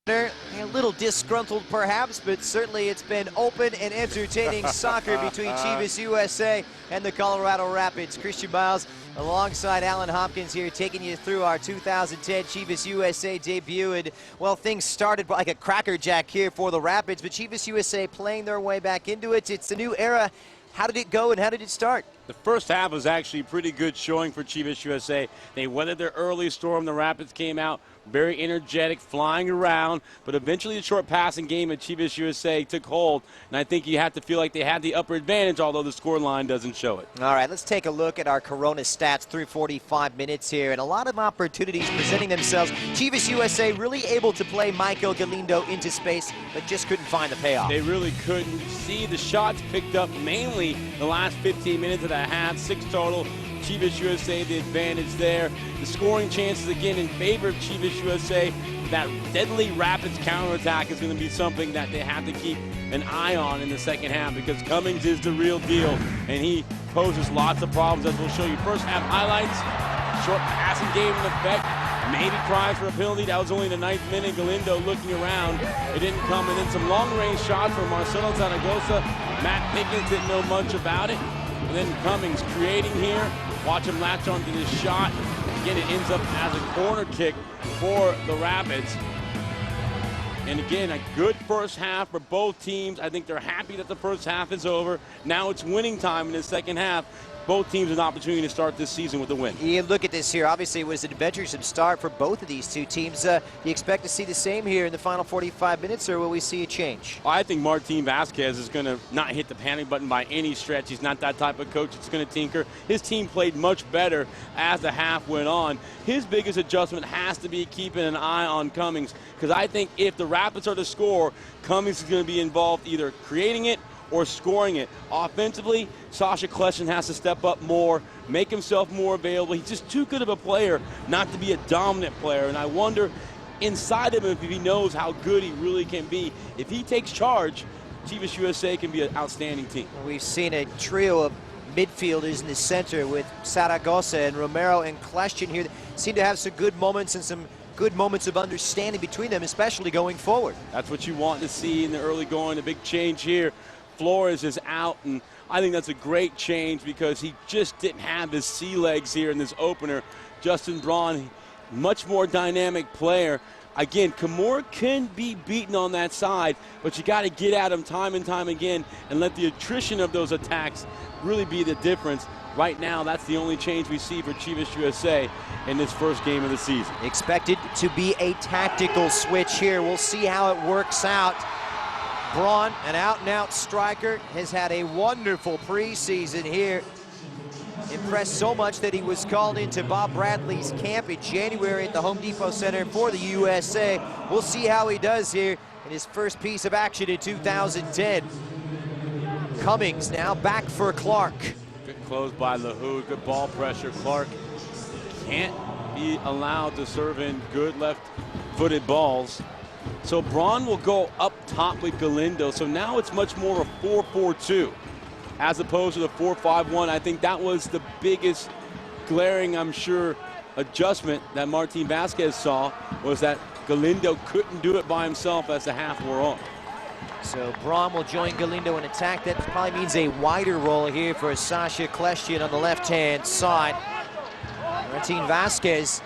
A little disgruntled perhaps, but certainly it's been open and entertaining soccer between Chivas USA and the Colorado Rapids. Christian Miles alongside Alan Hopkins here, taking you through our 2010 Chivas USA debut. And well, things started like a crackerjack here for the Rapids, but Chivas USA playing their way back into it. It's a new era. How did it go and how did it start? The first half was actually pretty good showing for Chivas USA. They weathered their early storm. The Rapids came out very energetic, flying around, but eventually the short passing game at Chivas USA took hold, and I think you have to feel like they had the upper advantage, although the score line doesn't show it. All right, let's take a look at our Corona stats through 45 minutes here, and a lot of opportunities presenting themselves. Chivas USA really able to play Michael Galindo into space, but just couldn't find the payoff. They really couldn't see the shots picked up mainly the last 15 minutes of the half, 6 total. Chivas USA the advantage there. The scoring chances again in favor of Chivas USA. That deadly Rapids counterattack is going to be something that they have to keep an eye on in the second half, because Cummings is the real deal and he poses lots of problems, as we'll show you. First half highlights, short passing game in effect, maybe cries for a penalty. That was only the 9th minute. Galindo looking around, it didn't come, and then some long range shots from Marcelo Zaragoza. Matt Pickens didn't know much about it, and then Cummings creating here. Watch him latch onto this shot. Again, it ends up as a corner kick for the Rapids. And again, a good first half for both teams. I think they're happy that the first half is over. Now it's winning time in the second half. Both teams an opportunity to start this season with a win. You look at this here. Obviously, it was an adventuresome start for both of these two teams. Do you expect to see the same here in the final 45 minutes, or will we see a change? I think Martin Vasquez is going to not hit the panic button by any stretch. He's not that type of coach that's going to tinker. His team played much better as the half went on. His biggest adjustment has to be keeping an eye on Cummings, because I think if the Rapids are to score, Cummings is going to be involved either creating it or scoring it. Offensively, Sasha Kleshin has to step up more, make himself more available. He's just too good of a player not to be a dominant player, and I wonder inside of him if he knows how good he really can be. If he takes charge, Chivas USA can be an outstanding team. We've seen a trio of midfielders in the center with Zaragoza and Romero and Kleshin here. They seem to have some good moments and some good moments of understanding between them, especially going forward. That's what you want to see in the early going. A big change here. Flores is out, and I think that's a great change because he just didn't have his sea legs here in this opener. Justin Braun, much more dynamic player. Again, Kimura can be beaten on that side, but you got to get at him time and time again and let the attrition of those attacks really be the difference. Right now, that's the only change we see for Chivas USA in this first game of the season. Expected to be a tactical switch here. We'll see how it works out. Braun, an out-and-out striker, has had a wonderful preseason here. Impressed so much that he was called into Bob Bradley's camp in January at the Home Depot Center for the USA. We'll see how he does here in his first piece of action in 2010. Cummings now back for Clark. Good close by LaHood, good ball pressure. Clark can't be allowed to serve in good left-footed balls. So Braun will go up top with Galindo. So now it's much more a 4-4-2 as opposed to the 4-5-1. I think that was the biggest glaring, I'm sure, adjustment that Martin Vasquez saw, was that Galindo couldn't do it by himself as the half wore on. So Braun will join Galindo in attack. That probably means a wider role here for Sasha Kleshin on the left-hand side. Martin Vasquez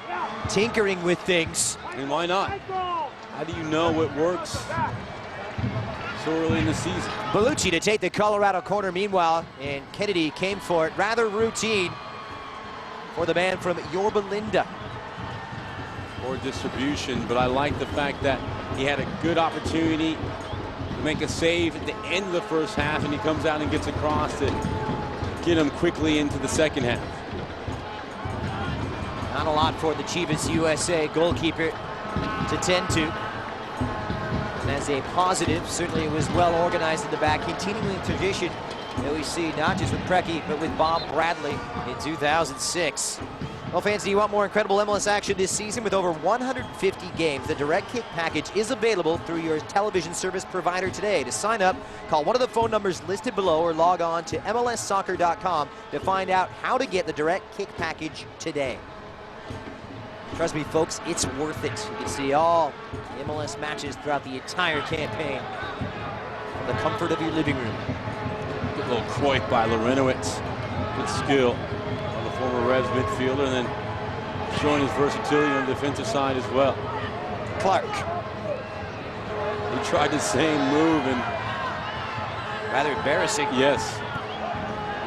tinkering with things. And why not? How do you know what works so early in the season? Bellucci to take the Colorado corner meanwhile, and Kennedy came for it. Rather routine for the man from Yorba Linda. Or distribution, but I like the fact that he had a good opportunity to make a save at the end of the first half, and he comes out and gets across to get him quickly into the second half. Not a lot for the Chivas USA goalkeeper to tend to. And as a positive, certainly it was well organized in the back, continuing the tradition that we see not just with Preki, but with Bob Bradley in 2006. Well, fans, do you want more incredible MLS action this season? With over 150 games, the Direct Kick package is available through your television service provider today. To sign up, call one of the phone numbers listed below or log on to MLSsoccer.com to find out how to get the Direct Kick package today. Trust me, folks, it's worth it. You can see all the MLS matches throughout the entire campaign from the comfort of your living room. Good little Cruyff by Larinowitz. Good skill on the former Revs midfielder, and then showing his versatility on the defensive side as well. Clark. He tried the same move, and Rather embarrassing. yes,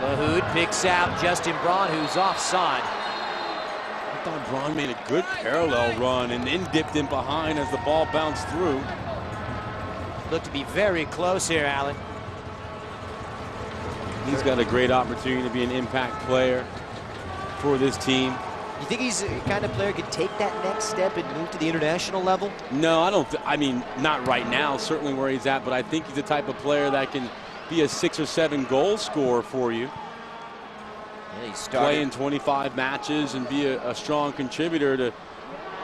Lahoud picks out Justin Braun, who's offside. I thought Braun made a good parallel run and then dipped in behind as the ball bounced through. Looked to be very close here, Alan. He's got a great opportunity to be an impact player for this team. You think he's the kind of player who could take that next step and move to the international level? No, I don't. I mean, not right now, certainly where he's at, but I think he's the type of player that can be a 6 or 7 goal scorer for you. Yeah, he Play in started. 25 matches and be a strong contributor to,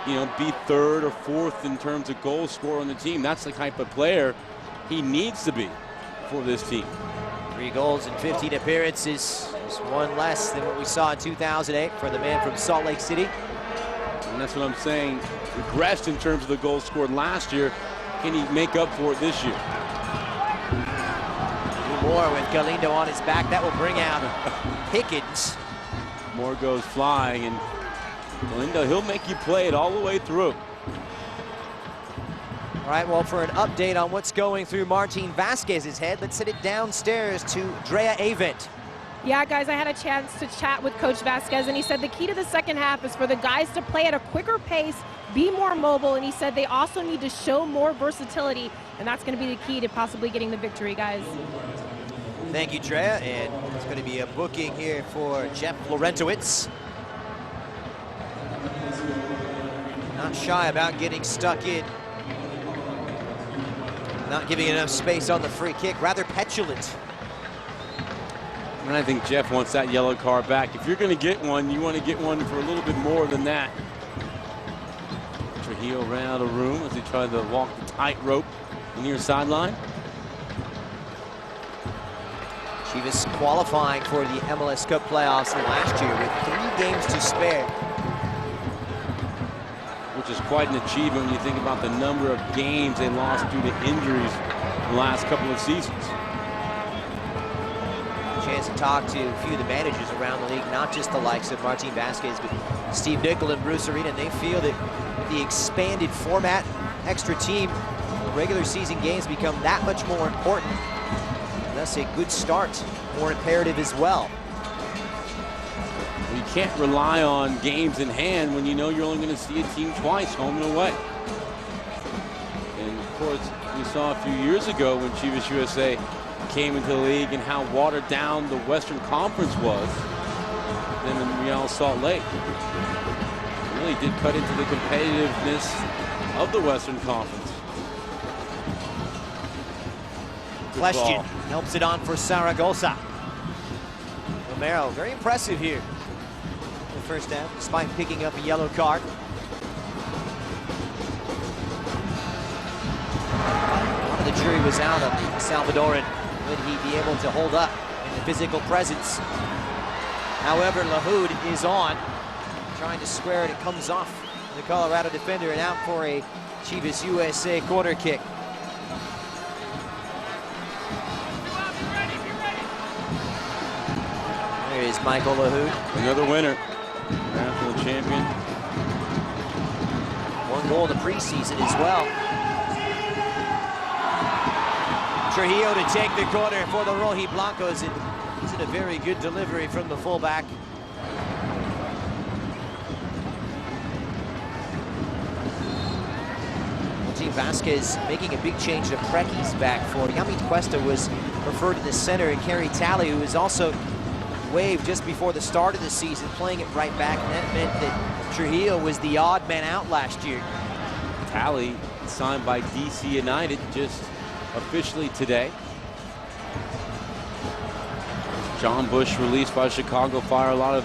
you know, be 3rd or 4th in terms of goal scorer on the team. That's the type of player he needs to be for this team. 3 goals in 15 appearances. Just one less than what we saw in 2008 for the man from Salt Lake City. And that's what I'm saying. Regressed in terms of the goals scored last year. Can he make up for it this year? More with Galindo on his back. That will bring out Pickens. Moore goes flying, and Galindo, he'll make you play it all the way through. All right, well, for an update on what's going through Martin Vasquez's head, let's send it downstairs to Drea Avent. Yeah, guys, I had a chance to chat with Coach Vasquez, and he said the key to the second half is for the guys to play at a quicker pace, be more mobile, and he said they also need to show more versatility, and that's going to be the key to possibly getting the victory, guys. Thank you, Drea, and it's going to be a booking here for Jeff Larinowitz. Not shy about getting stuck in. Not giving enough space on the free kick, rather petulant. And I think Jeff wants that yellow card back. If you're going to get one, you want to get one for a little bit more than that. Trujillo ran out of room as he tried to walk the tightrope near sideline. Chivas qualifying for the MLS Cup playoffs last year with 3 games to spare. Which is quite an achievement when you think about the number of games they lost due to injuries in the last couple of seasons. Chance to talk to a few of the managers around the league, not just the likes of Martin Vasquez, but Steve Nicol and Bruce Arena, and they feel that the expanded format, extra team, regular season games become that much more important. And thus a good start, more imperative as well. You can't rely on games in hand when you know you're only going to see a team twice, home and away. And of course, we saw a few years ago when Chivas USA came into the league and how watered down the Western Conference was than in Real Salt Lake. It really did cut into the competitiveness of the Western Conference. Good Question ball. helps it on for Zaragoza. Romero, very impressive here in the first half, despite picking up a yellow card. A lot of the jury was out of Salvadoran. Would he be able to hold up in the physical presence? However, Lahoud is on, trying to square it. It comes off the Colorado defender and out for a Chivas USA corner kick. There is Michael Lahoud. Another winner, national champion. 1 goal in the preseason as well. Trujillo to take the corner for the Rojiblancos, and it's a very good delivery from the fullback. Martin Vasquez making a big change to Precky's back four. Yamit Cuesta was preferred in the center, and Kerry Talley, who was also waived just before the start of the season, playing it right back, and that meant that Trujillo was the odd man out last year. Talley signed by DC United just officially today. John Bush released by Chicago Fire. A lot of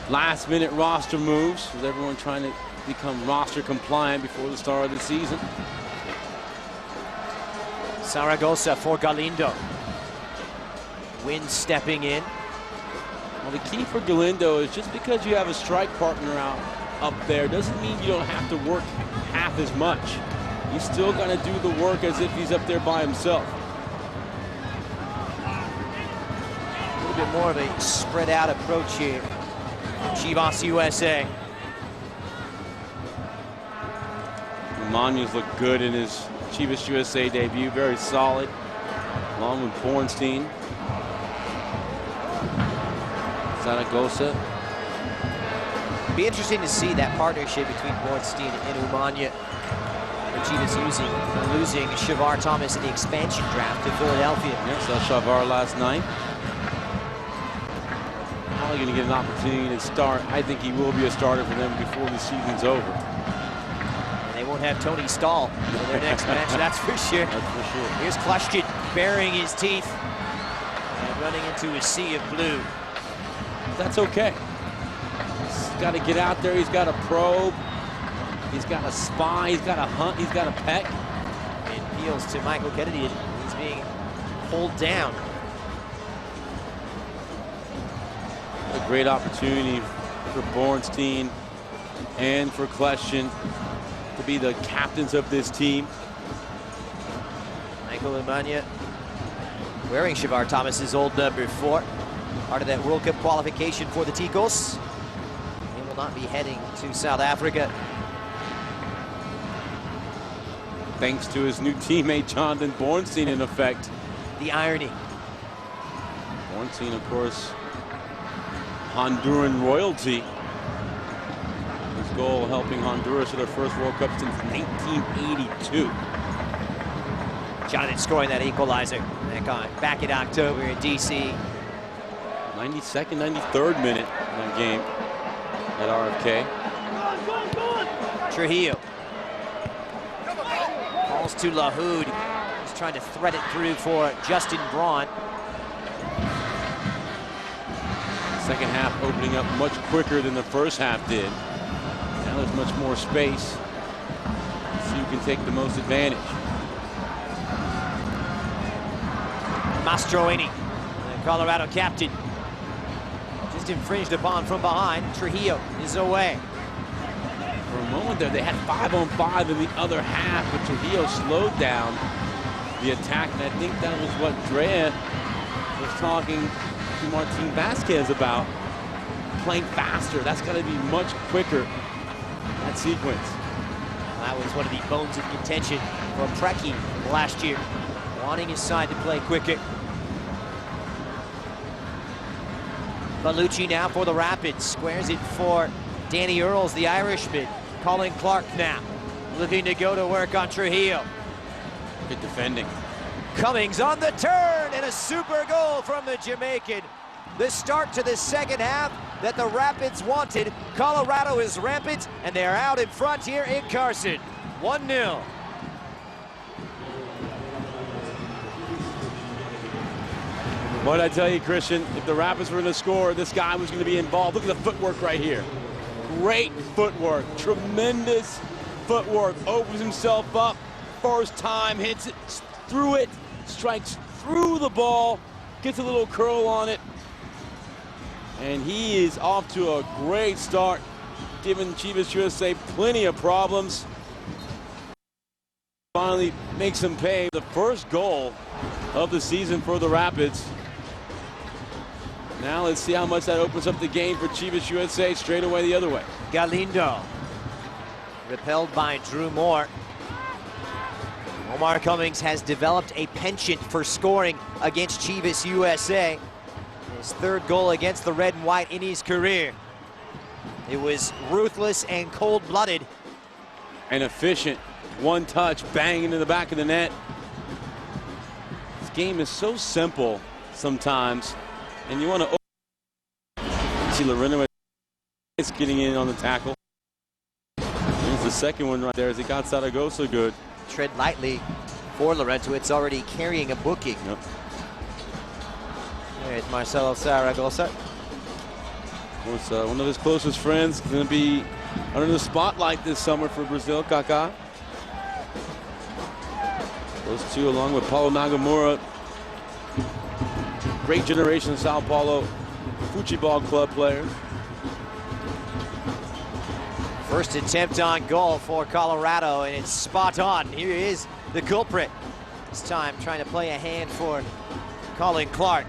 last-minute roster moves with everyone trying to become roster compliant before the start of the season. Zaragoza for Galindo. Wynn stepping in. Well, the key for Galindo is just because you have a strike partner out up there doesn't mean you don't have to work half as much. He's still going to do the work as if he's up there by himself. A little bit more of a spread out approach here from Chivas USA. Manya's looked good in his Chivas USA debut, very solid, along with Bornstein. Zaragoza. Be interesting to see that partnership between Bornstein and Umanya. Chivas losing Shavar Thomas in the expansion draft to Philadelphia. Yes, saw Shavar last night. Probably going to get an opportunity to start. I think he will be a starter for them before the season's over. And they won't have Tony Stahl in their next match, that's for sure. That's for sure. Here's Klushkin baring his teeth and running into a sea of blue. That's okay. He's got to get out there. He's got to probe. He's got to spy. He's got to hunt. He's got to peck. It appeals to Michael Kennedy. He's being pulled down. A great opportunity for Bornstein and for Kleshchin to be the captains of this team. Michael Umanya wearing Shavar Thomas's old number 4. Part of that World Cup qualification for the Ticos. He will not be heading to South Africa. Thanks to his new teammate, Jonathan Bornstein, in effect. The irony. Bornstein, of course, Honduran royalty. His goal helping Honduras to their first World Cup since 1982. Jonathan scoring that equalizer back in October in D.C. 92nd, 93rd minute in that game at RFK. Trujillo. Calls to Lahoud. He's trying to thread it through for Justin Braun. Second half opening up much quicker than the first half did. Now there's much more space, so you can take the most advantage. Mastroeni, the Colorado captain. Just infringed upon from behind. Trujillo is away. For a moment there, they had 5-on-5 in the other half, but Trujillo slowed down the attack, and I think that was what Drea was talking to Martin Vasquez about. Playing faster, that's got to be much quicker, that sequence. That was one of the bones of contention for Preki last year, wanting his side to play quicker. Balucci now for the Rapids, squares it for Danny Earls, the Irishman. Colin Clark now, looking to go to work on Trujillo. Good defending. Cummings on the turn, and a super goal from the Jamaican. The start to the second half that the Rapids wanted. Colorado is rampant, and they're out in front here in Carson. 1-0. What did I tell you, Christian? If the Rapids were going to score, this guy was going to be involved. Look at the footwork right here. Great footwork, tremendous footwork. Opens himself up, first time, hits it, through it, strikes through the ball, gets a little curl on it. And he is off to a great start, giving Chivas USA plenty of problems. Finally makes them pay. The first goal of the season for the Rapids. Now let's see how much that opens up the game for Chivas USA straight away the other way. Galindo, repelled by Drew Moore. Omar Cummings has developed a penchant for scoring against Chivas USA. His third goal against the red and white in his career. It was ruthless and cold-blooded. And efficient. One touch, bang into the back of the net. This game is so simple sometimes, and you want to see Lorena is getting in on the tackle. There's the second one right there as he got Zaragoza good. Tread lightly for Lorenzo. It's already carrying a booking. Yep. There's Marcelo Zaragoza. One of his closest friends going to be under the spotlight this summer for Brazil, Kaká. Those two, along with Paulo Nagamura, great generation of Sao Paulo Futebol Club players. First attempt on goal for Colorado, and it's spot on. Here is the culprit. This time trying to play a hand for Colin Clark.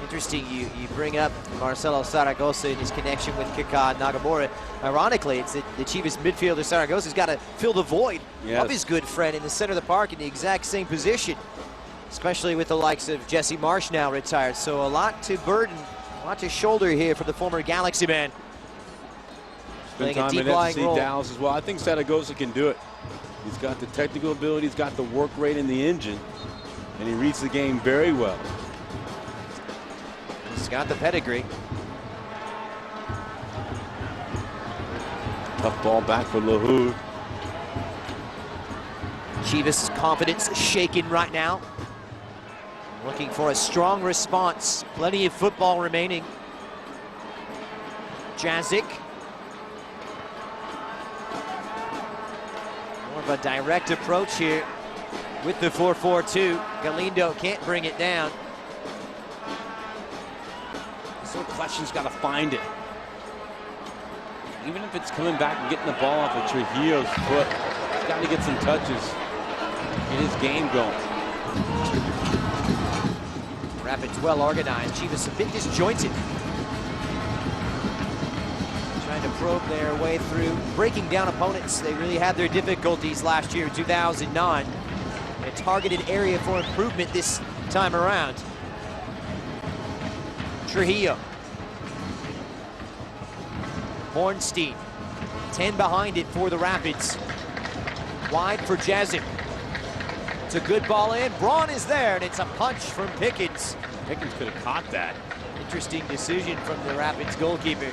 Interesting you bring up Marcelo Zaragoza and his connection with Kika Nagamura. Ironically, it's the Chivas midfielder Zaragoza's got to fill the void of his good friend in the center of the park in the exact same position, especially with the likes of Jesse Marsh now retired. So a lot to burden, a lot to shoulder here for the former Galaxy man. Spend time in FC Dallas as well. I think Zaragoza can do it. He's got the technical ability, he's got the work rate in the engine, and he reads the game very well. He's got the pedigree. Tough ball back for Lahud. Chivas' confidence shaken right now. Looking for a strong response. Plenty of football remaining. Jazik. More of a direct approach here with the 4-4-2. Galindo can't bring it down. So Question's got to find it. Even if it's coming back and getting the ball off of Trujillo's foot, he's got to get some touches. Get his game going. Rapids well organized. Chivas a bit disjointed. Trying to probe their way through, breaking down opponents. They really had their difficulties last year, 2009. A targeted area for improvement this time around. Trujillo. Hornstein. 10 behind it for the Rapids. Wide for Jazik. It's a good ball in. Braun is there, and it's a punch from Pickens. Pickens could have caught that. Interesting decision from the Rapids goalkeeper.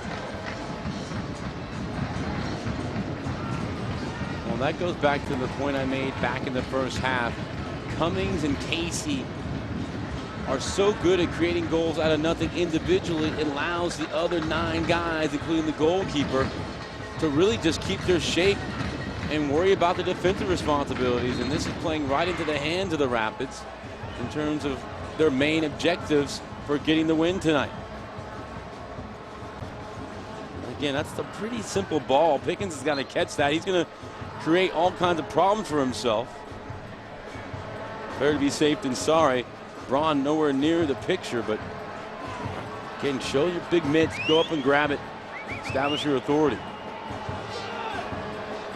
Well, that goes back to the point I made back in the first half. Cummings and Casey are so good at creating goals out of nothing individually, it allows the other 9 guys, including the goalkeeper, to really just keep their shape and worry about the defensive responsibilities. And this is playing right into the hands of the Rapids in terms of their main objectives for getting the win tonight. Again, that's a pretty simple ball. Pickens has got to catch that. He's going to create all kinds of problems for himself. Better to be safe than sorry. Braun nowhere near the picture, but again, show your big mitts, go up and grab it, establish your authority.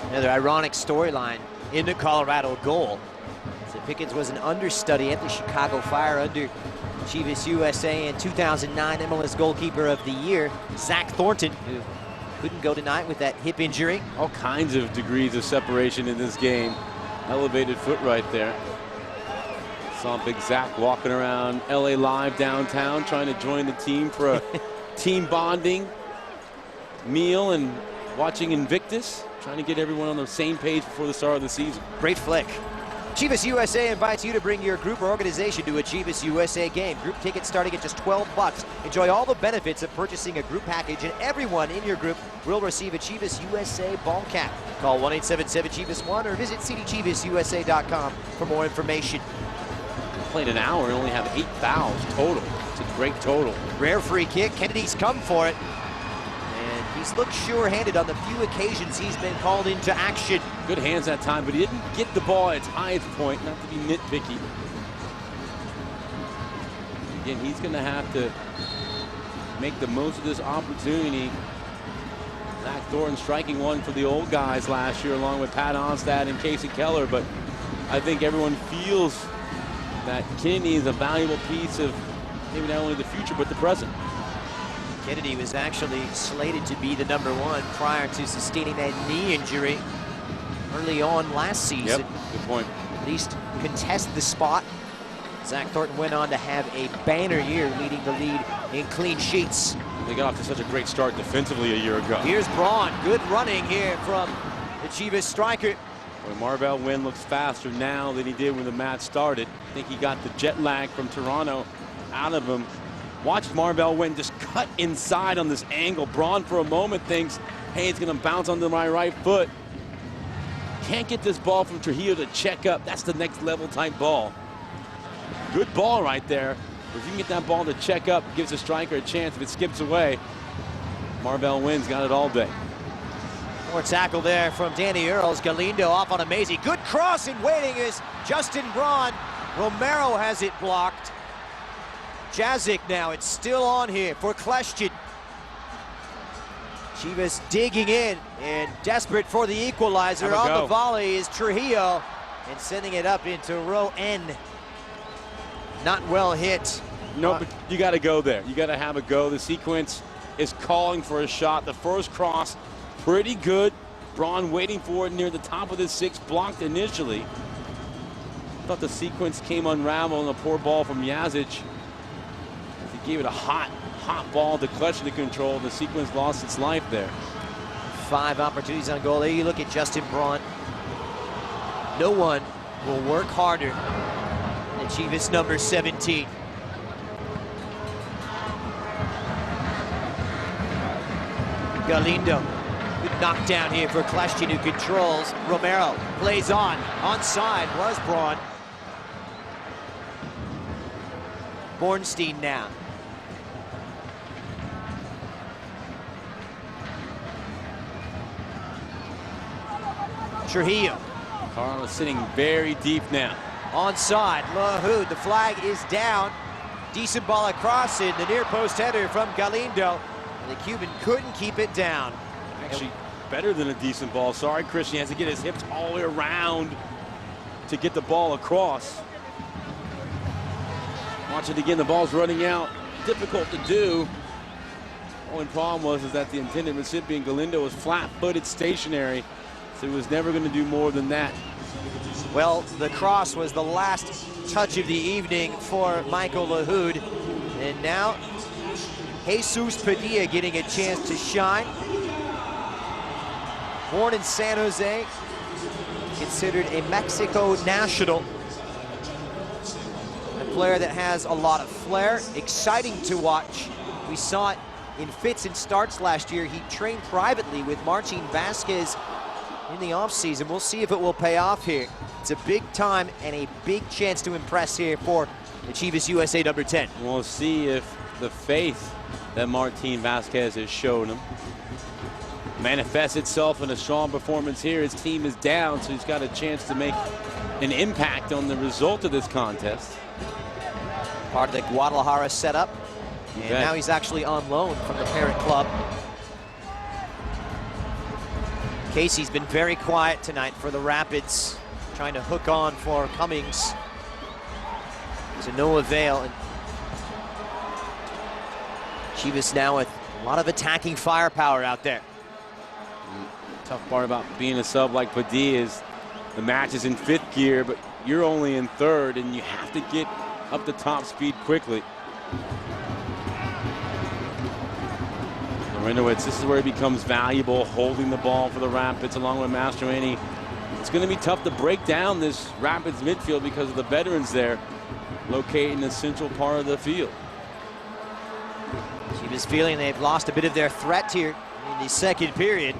Another ironic storyline in the Colorado goal. So Pickens was an understudy at the Chicago Fire under Chivas USA and 2009 MLS goalkeeper of the year, Zach Thornton, who couldn't go tonight with that hip injury. All kinds of degrees of separation in this game. Elevated foot right there. Saw Big Zach walking around LA Live downtown trying to join the team for a team bonding meal and watching Invictus, trying to get everyone on the same page before the start of the season. Great flick. Chivas USA invites you to bring your group or organization to a Chivas USA game. Group tickets starting at just $12. Enjoy all the benefits of purchasing a group package, and everyone in your group will receive a Chivas USA ball cap. Call 1-877-CHIVAS-1 or visit cdchivasusa.com for more information. Played an hour and only have 8 fouls total. It's a great total. Rare free kick. Kennedy's come for it. And he's looked sure-handed on the few occasions he's been called into action. Good hands that time, but he didn't get the ball at its highest point, not to be nitpicky. Again, he's going to have to make the most of this opportunity. Zach Thornton striking one for the old guys last year along with Pat Onstad and Casey Keller, but I think everyone feels that Kennedy is a valuable piece of maybe not only the future, but the present. Kennedy was actually slated to be the #1 prior to sustaining that knee injury early on last season. Yep, good point. At least contest the spot. Zach Thornton went on to have a banner year, leading the lead in clean sheets. They got off to such a great start defensively a year ago. Here's Braun. Good running here from the Chivas striker. Boy, Marvell Wynn looks faster now than he did when the match started. I think he got the jet lag from Toronto out of him. Watch Marvell Wynn just cut inside on this angle. Braun for a moment thinks, hey, it's going to bounce onto my right foot. Can't get this ball from Trujillo to check up. That's the next level type ball. Good ball right there. If you can get that ball to check up, gives the striker a chance. If it skips away, Marvell Wynn's got it all day. More tackle there from Danny Earls. Galindo off on a Maisie. Good cross and waiting is Justin Braun. Romero has it blocked. Jazik now, it's still on here for Kleshchin. Chivas digging in and desperate for the equalizer. On the volley is Trujillo and sending it up into row N. Not well hit. No, but you got to go there. You got to have a go. The sequence is calling for a shot. The first cross, pretty good. Braun waiting for it near the top of the 6, blocked initially. Thought the sequence came unraveled and a poor ball from Jazic. He gave it a hot ball to Kleshchin to control. The sequence lost its life there. 5 opportunities on goal. There you look at Justin Braun. No one will work harder than Chivas number 17. Galindo. Good knockdown here for Kleshchin, who controls. Romero plays on. Onside was Braun. Bornstein now. Trujillo. Carlos sitting very deep now. Onside, Lahoud, the flag is down. Decent ball across in the near post header from Galindo. And the Cuban couldn't keep it down. Actually, better than a decent ball. Sorry, Christian has to get his hips all the way around to get the ball across. Watch it again, the ball's running out. Difficult to do. Only problem was that the intended recipient, Galindo, was flat-footed stationary, so he was never going to do more than that. Well, the cross was the last touch of the evening for Michael Lahoud. And now, Jesus Padilla getting a chance to shine. Born in San Jose, considered a Mexico national. A player that has a lot of flair, exciting to watch. We saw it in fits and starts last year. He trained privately with Martin Vasquez in the offseason. We'll see if it will pay off here. It's a big time and a big chance to impress here for the Chivas USA number 10. We'll see if the faith that Martin Vasquez has shown him manifests itself in a strong performance here. His team is down, so he's got a chance to make an impact on the result of this contest. Part of the Guadalajara setup. And now he's actually on loan from the parent club. Casey's been very quiet tonight for the Rapids, trying to hook on for Cummings. To no avail. And Chivas now with a lot of attacking firepower out there. Tough part about being a sub like Padilla is the match is in 5th gear, but you're only in 3rd, and you have to get up to top speed quickly. Marinowitz, this is where he becomes valuable, holding the ball for the Rapids along with Mastroeni. It's going to be tough to break down this Rapids midfield because of the veterans there located in the central part of the field. Chivas feeling they've lost a bit of their threat here in the 2nd period.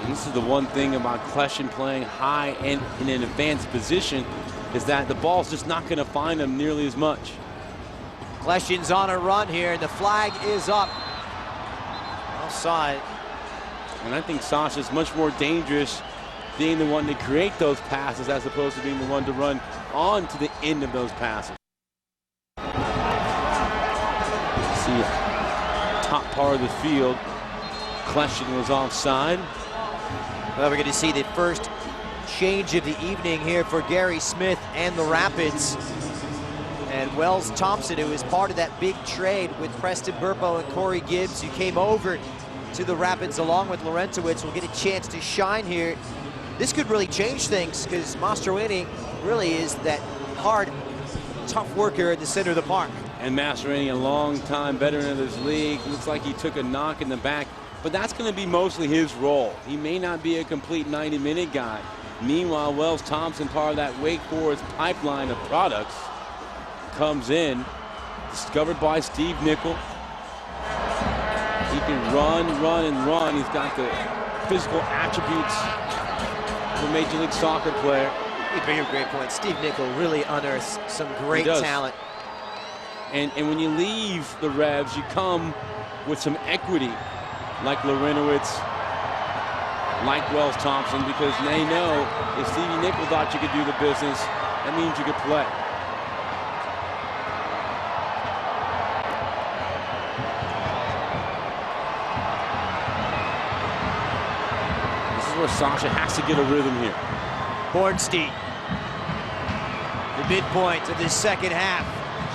And this is the one thing about Kleshchin playing high and in an advanced position, is that the ball's just not going to find him nearly as much. Kleshchin's on a run here, and the flag is up. Offside. And I think Sasha's much more dangerous being the one to create those passes as opposed to being the one to run on to the end of those passes. See, top part of the field, Kleshchin was offside. Well, we're going to see the first change of the evening here for Gary Smith and the Rapids. And Wells Thompson, who is part of that big trade with Preston Burpo and Corey Gibbs, who came over to the Rapids along with Lorentowicz, will get a chance to shine here. This could really change things because Mastroeni really is that hard, tough worker in the center of the park. And Mastroeni, a long-time veteran of this league, looks like he took a knock in the back, but that's going to be mostly his role. He may not be a complete 90-minute guy. Meanwhile, Wells Thompson, part of that Wake Forest pipeline of products, comes in, discovered by Steve Nickel. He can run, and run. He's got the physical attributes of a Major League Soccer player. You bring up a great point. Steve Nickel really unearths some great talent. And when you leave the Revs, you come with some equity like Larinowitz, like Wells Thompson, because they know if Stevie Nickel thought you could do the business, that means you could play. This is where Sasha has to get a rhythm here. Bornstein, the midpoint of this second half.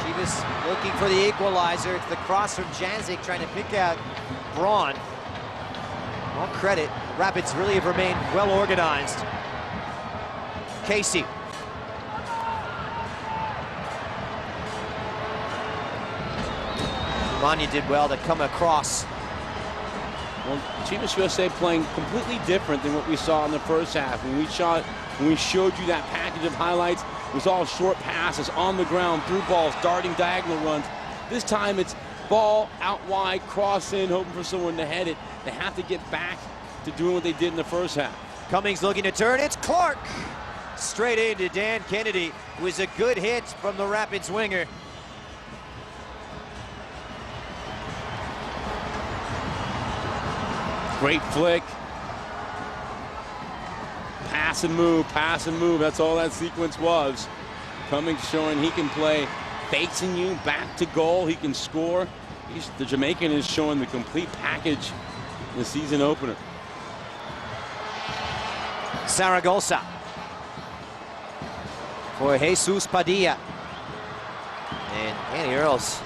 Chivas looking for the equalizer. It's the cross from Jancic trying to pick out Braun. All credit, Rapids really have remained well organized. Casey. Manya did well to come across. Well, Chivas USA playing completely different than what we saw in the first half. When we showed you that package of highlights, it was all short passes on the ground, through balls, darting diagonal runs. This time it's ball out wide, cross in, hoping for someone to head it. They have to get back to doing what they did in the first half. Cummings looking to turn. It's Clark. Straight into Dan Kennedy. It was a good hit from the Rapids winger. Great flick. Pass and move, pass and move. That's all that sequence was. Cummings showing he can play facing you back to goal. He can score. The Jamaican is showing the complete package in the season opener. Zaragoza for Jesus Padilla. And Andy Earls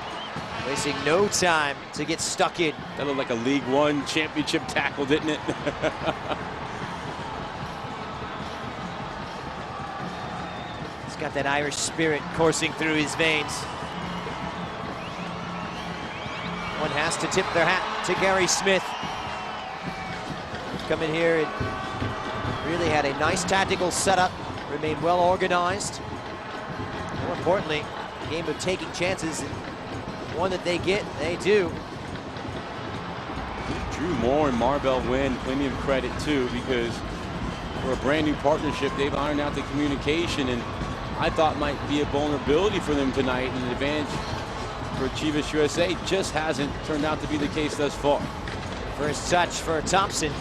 wasting no time to get stuck in. That looked like a League One championship tackle, didn't it? He's got that Irish spirit coursing through his veins. One has to tip their hat to Gary Smith. Come in here and really had a nice tactical setup, remained well organized. More importantly, a game of taking chances, and one that they get, they do. Drew Moore and Marvell Wynn, plenty of credit too, because for a brand new partnership, they've ironed out the communication, and I thought might be a vulnerability for them tonight, and an advantage for Chivas USA. Just hasn't turned out to be the case thus far. First touch for Thompson.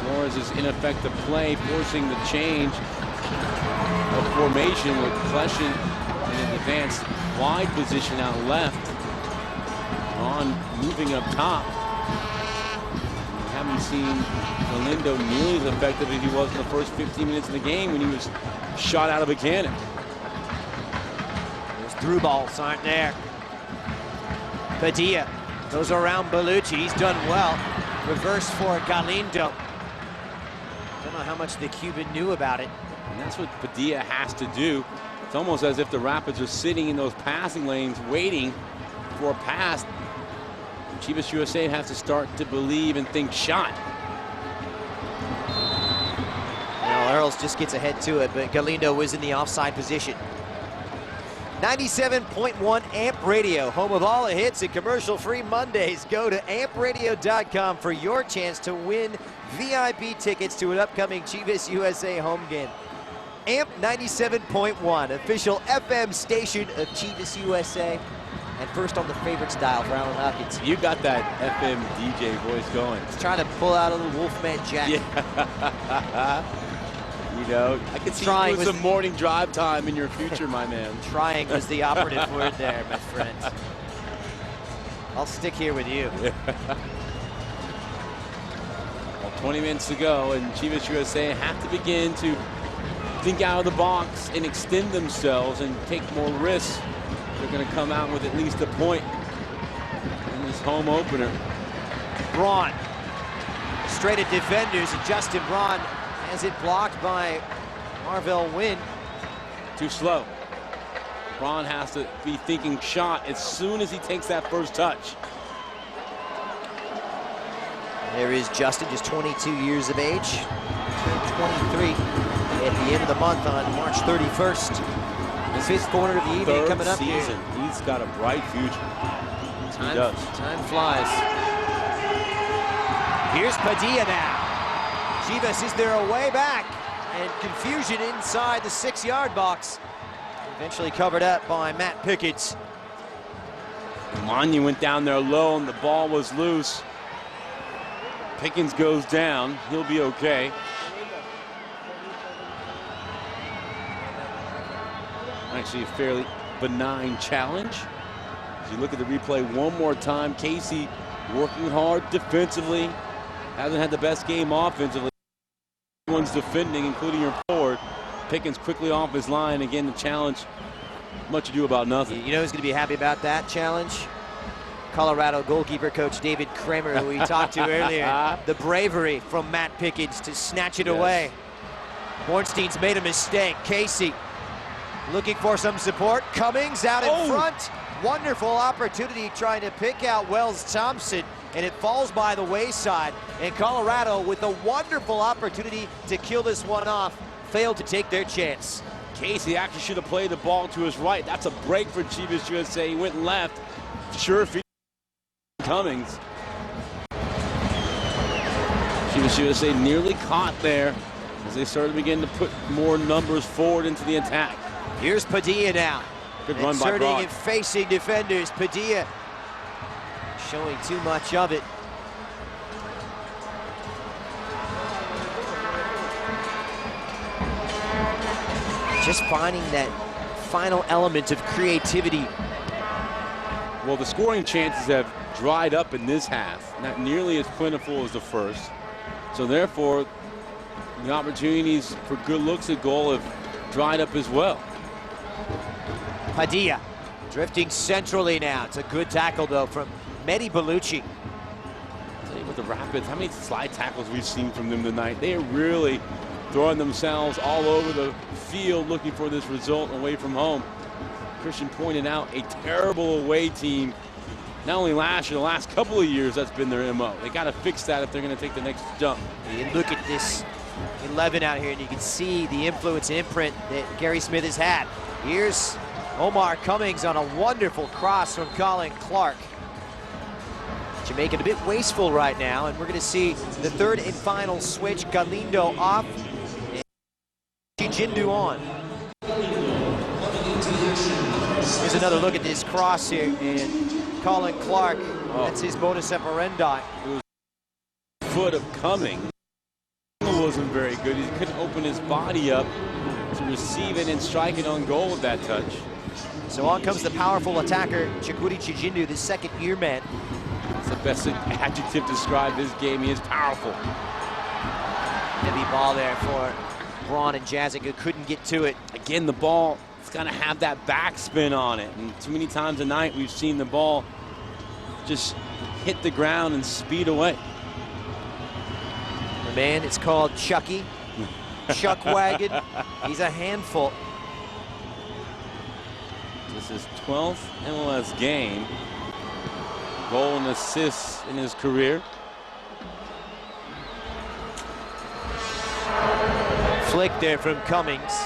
Flores' ineffective play forcing the change of formation with Kleshin in an advanced wide position out left. On moving up top. We haven't seen Galindo nearly as effective as he was in the first 15 minutes of the game when he was shot out of a cannon. Those through balls aren't there. Padilla goes around Bellucci. He's done well. Reverse for Galindo. Don't know how much the Cuban knew about it. And that's what Padilla has to do. It's almost as if the Rapids are sitting in those passing lanes waiting for a pass. Chivas USA has to start to believe and think shot. Now Earls just gets ahead to it, but Galindo was in the offside position. 97.1 AMP Radio, home of all the hits and commercial-free Mondays. Go to ampradio.com for your chance to win VIP tickets to an upcoming Chivas USA home game. AMP 97.1, official FM station of Chivas USA, and first on the favorites dial for Alan Hopkins. You got that FM DJ voice going. He's trying to pull out a little Wolfman Jack. Yeah. You know, I can see you doing some morning drive time in your future, my man. Trying was the operative word there, my friend. I'll stick here with you. Well, 20 minutes to go, and Chivas USA have to begin to think out of the box and extend themselves and take more risks. They're going to come out with at least a point in this home opener. Braun straight at defenders, and Justin Braun has it blocked by Marvell Wynn. Too slow. Braun has to be thinking shot as soon as he takes that first touch. There is Justin, just 22 years of age. Turned 23 at the end of the month on March 31st. The fifth corner of the evening coming up season. here. He's got a bright future. He does. Time flies. Here's Padilla now. Chivas is their way back. and confusion inside the 6-yard box. Eventually covered up by Matt Pickett. Manu went down there low and the ball was loose. Pickens goes down. He'll be okay. Actually a fairly benign challenge. As you look at the replay one more time, Casey working hard defensively. Hasn't had the best game offensively. Everyone's defending, including your forward. Pickens quickly off his line. Again, the challenge, much ado about nothing. You know who's going to be happy about that challenge? Colorado goalkeeper coach David Kramer, who we talked to earlier. The bravery from Matt Pickens to snatch it away. Bornstein's made a mistake. Casey looking for some support. Cummings out in front. Wonderful opportunity trying to pick out Wells Thompson, and it falls by the wayside. And Colorado, with a wonderful opportunity to kill this one off, failed to take their chance. Casey actually should have played the ball to his right. That's a break for Chivas USA. He went left. Sure feet. Cummings. Chivas USA nearly caught there as they started to begin to put more numbers forward into the attack. Here's Padilla now. Good run by Brock. And facing defenders. Padilla showing too much of it. Just finding that final element of creativity. Well, the scoring chances have dried up in this half, not nearly as plentiful as the first. So therefore, the opportunities for good looks at goal have dried up as well. Padilla drifting centrally now. It's a good tackle, though, from Mehdi Bellucci. Tell you what, the Rapids, how many slide tackles we've seen from them tonight. They are really throwing themselves all over the field looking for this result away from home. Christian pointed out a terrible away team. Not only last year, the last couple of years, that's been their MO. They got to fix that if they're going to take the next jump. You look at this 11 out here, and you can see the influence and imprint that Gary Smith has had. Here's Omar Cummings on a wonderful cross from Colin Clark. Jamaica a bit wasteful right now, and we're going to see the third and final switch. Galindo off, and Chijindu on. Here's another look at this cross here, and Colin Clark, that's his modus operandi. It was foot of Cummings. Wasn't very good. He couldn't open his body up to receive it and strike it on goal with that touch. So on comes the powerful attacker, Chukwudi Chijindu, the second-year man. That's the best adjective to describe his game. He is powerful. Heavy ball there for Braun and Jazik, who couldn't get to it. Again, the ball, it's got to have that backspin on it. And too many times tonight we've seen the ball just hit the ground and speed away. The man, it's called Chucky. Chuck Wagon. He's a handful. This is 12th MLS game. Goal and assists in his career. Flick there from Cummings.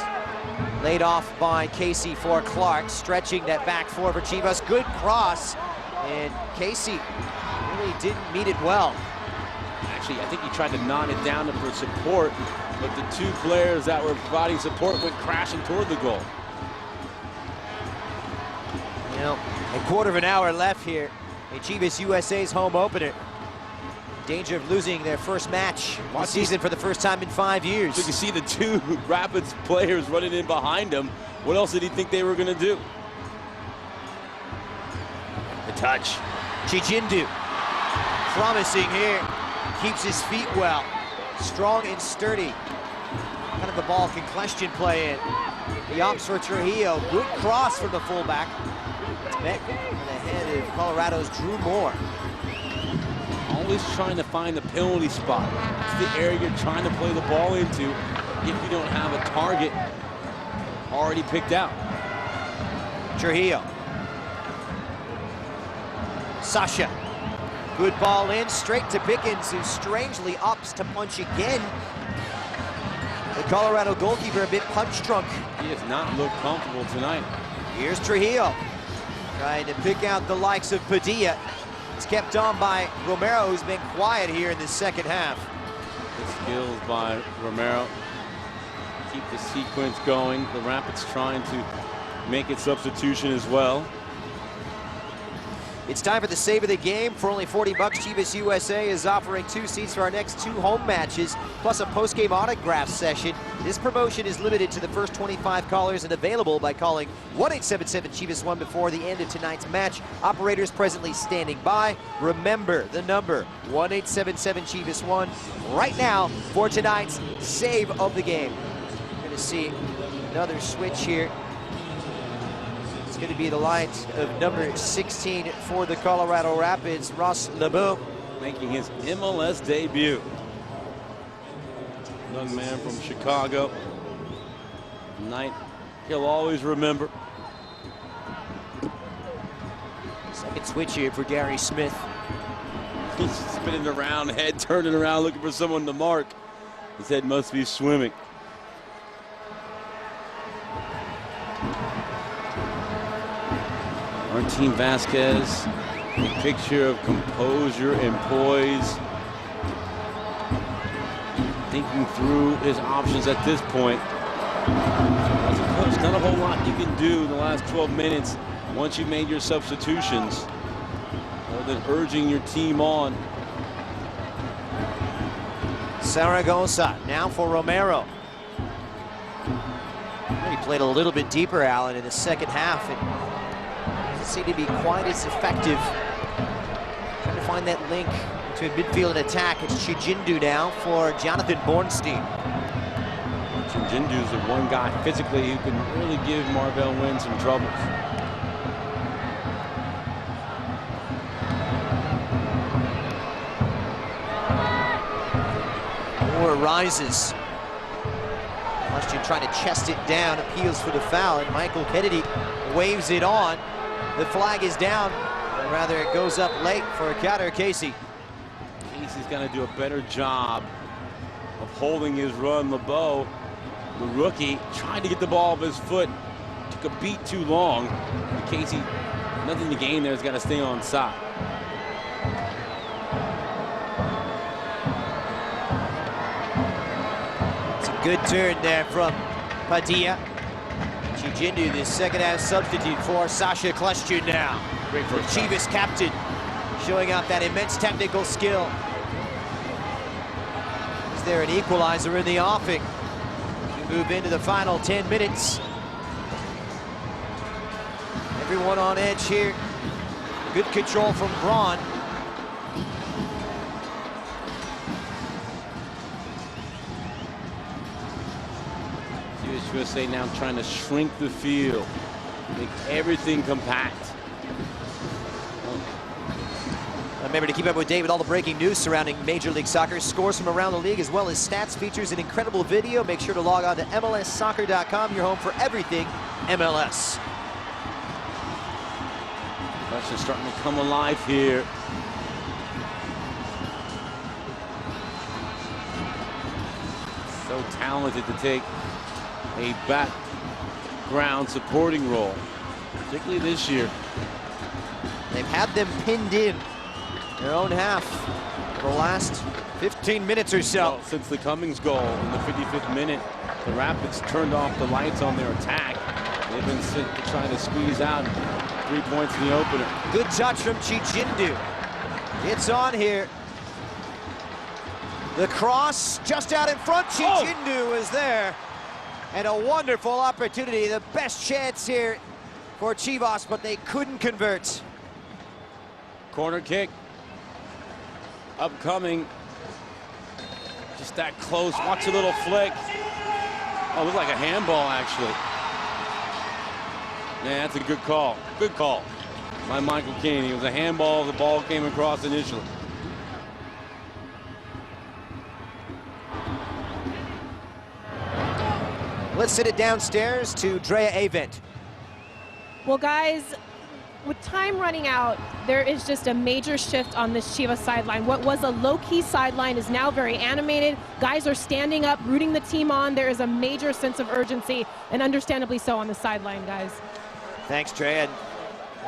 Laid off by Casey for Clark. Stretching that back four for Chivas. Good cross. And Casey really didn't meet it well. Actually, I think he tried to knot it down for support, but the two players that were providing support went crashing toward the goal. You know, a quarter of an hour left here in Chivas USA's home opener. Danger of losing their first match this season for the first time in 5 years. So you can see the two Rapids players running in behind him. What else did he think they were going to do? The touch. Chijindu, promising here. Keeps his feet well. Strong and sturdy. Kind of the ball can question play in. The ops for Trujillo. Good cross from the fullback. It's met in the head of Colorado's Drew Moore. Always trying to find the penalty spot. It's the area you're trying to play the ball into if you don't have a target already picked out. Trujillo. Sasha. Good ball in, straight to Pickens, who strangely opts to punch again. The Colorado goalkeeper a bit punch drunk. He does not look comfortable tonight. Here's Trujillo, trying to pick out the likes of Padilla. It's kept on by Romero, who's been quiet here in the second half. Good skills by Romero. keep the sequence going. The Rapids trying to make its substitution as well. It's time for the save of the game. For only $40, Chivas USA is offering 2 seats for our next 2 home matches, plus a post-game autograph session. This promotion is limited to the first 25 callers and available by calling 1-877-CHIVAS-1 before the end of tonight's match. Operators presently standing by. Remember the number, 1-877-CHIVAS-1, right now for tonight's save of the game. We're going to see another switch here. It's going to be the light of number 16 for the Colorado Rapids, Ross LeBeau, making his MLS debut. Young man from Chicago. Night he'll always remember. Second switch here for Gary Smith. He's spinning around, head turning around, looking for someone to mark. His head must be swimming. Martin Vasquez, a picture of composure and poise. Thinking through his options at this point. As a coach, not a whole lot you can do in the last 12 minutes once you've made your substitutions, other than urging your team on. Zaragoza now for Romero. He played a little bit deeper, Alan, in the second half. It doesn't seem to be quite as effective. Trying to find that link between midfield and attack. It's Chijindu now for Jonathan Bornstein. Chijindu's the one guy physically who can really give Marvell Wynn some troubles. Moore rises. Question trying to chest it down, appeals for the foul, and Michael Kennedy waves it on. The flag is down, or rather it goes up late for Kader Casey. Casey's got to do a better job of holding his run. LeBeau, the rookie, tried to get the ball off his foot, took a beat too long. And Casey, nothing to gain there, has got to stay on side. It's a good turn there from Padilla. Chijindu, the second half substitute for Sasha Klestun now. Great The first time. Chivas captain showing off that immense technical skill. Is there an equalizer in the offing? We move into the final 10 minutes. Everyone on edge here. Good control from Braun. USA now trying to shrink the field, make everything compact. Remember to keep up with David, all the breaking news surrounding Major League Soccer, scores from around the league, as well as stats, features, and incredible video. Make sure to log on to MLSsoccer.com, your home for everything MLS. Question's starting to come alive here. So talented to take a background supporting role, particularly this year. They've had them pinned in their own half for the last 15 minutes or so. Well, since the Cummings goal in the 55th minute, the Rapids turned off the lights on their attack. They've been trying to squeeze out 3 points in the opener. Good touch from Chijindu. It's on here. The cross just out in front. Chijindu is there. And a wonderful opportunity, the best chance here for Chivas, but they couldn't convert. Corner kick upcoming, just that close. Watch a little flick. Oh, it looked like a handball, actually. Man, that's a good call. Good call by Michael Kane. It was a handball. The ball came across initially. Let's send it downstairs to Drea Avent. Well, guys, with time running out, there is just a major shift on this Chivas sideline. What was a low-key sideline is now very animated. Guys are standing up, rooting the team on. There is a major sense of urgency, and understandably so on the sideline, guys. Thanks, Drea.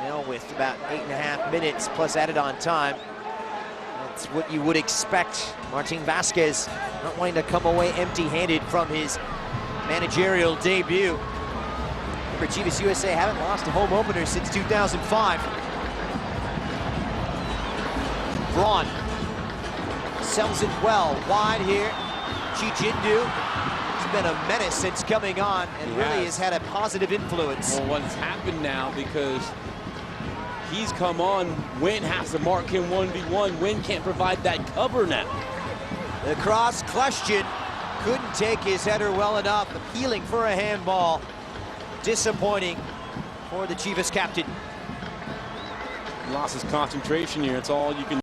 You know, with about 8.5 minutes plus added on time, that's what you would expect. Martin Vasquez not wanting to come away empty-handed from his managerial debut. For Chivas USA, haven't lost a home opener since 2005. Braun sells it well, wide here. Chijindu has been a menace since coming on and really has had a positive influence. Well, what's happened now, because he's come on, Wynn has to mark him 1v1. Wynn can't provide that cover now. The cross question, couldn't take his header well enough, appealing for a handball. Disappointing for the Chivas captain. Lost his concentration here. It's all you can.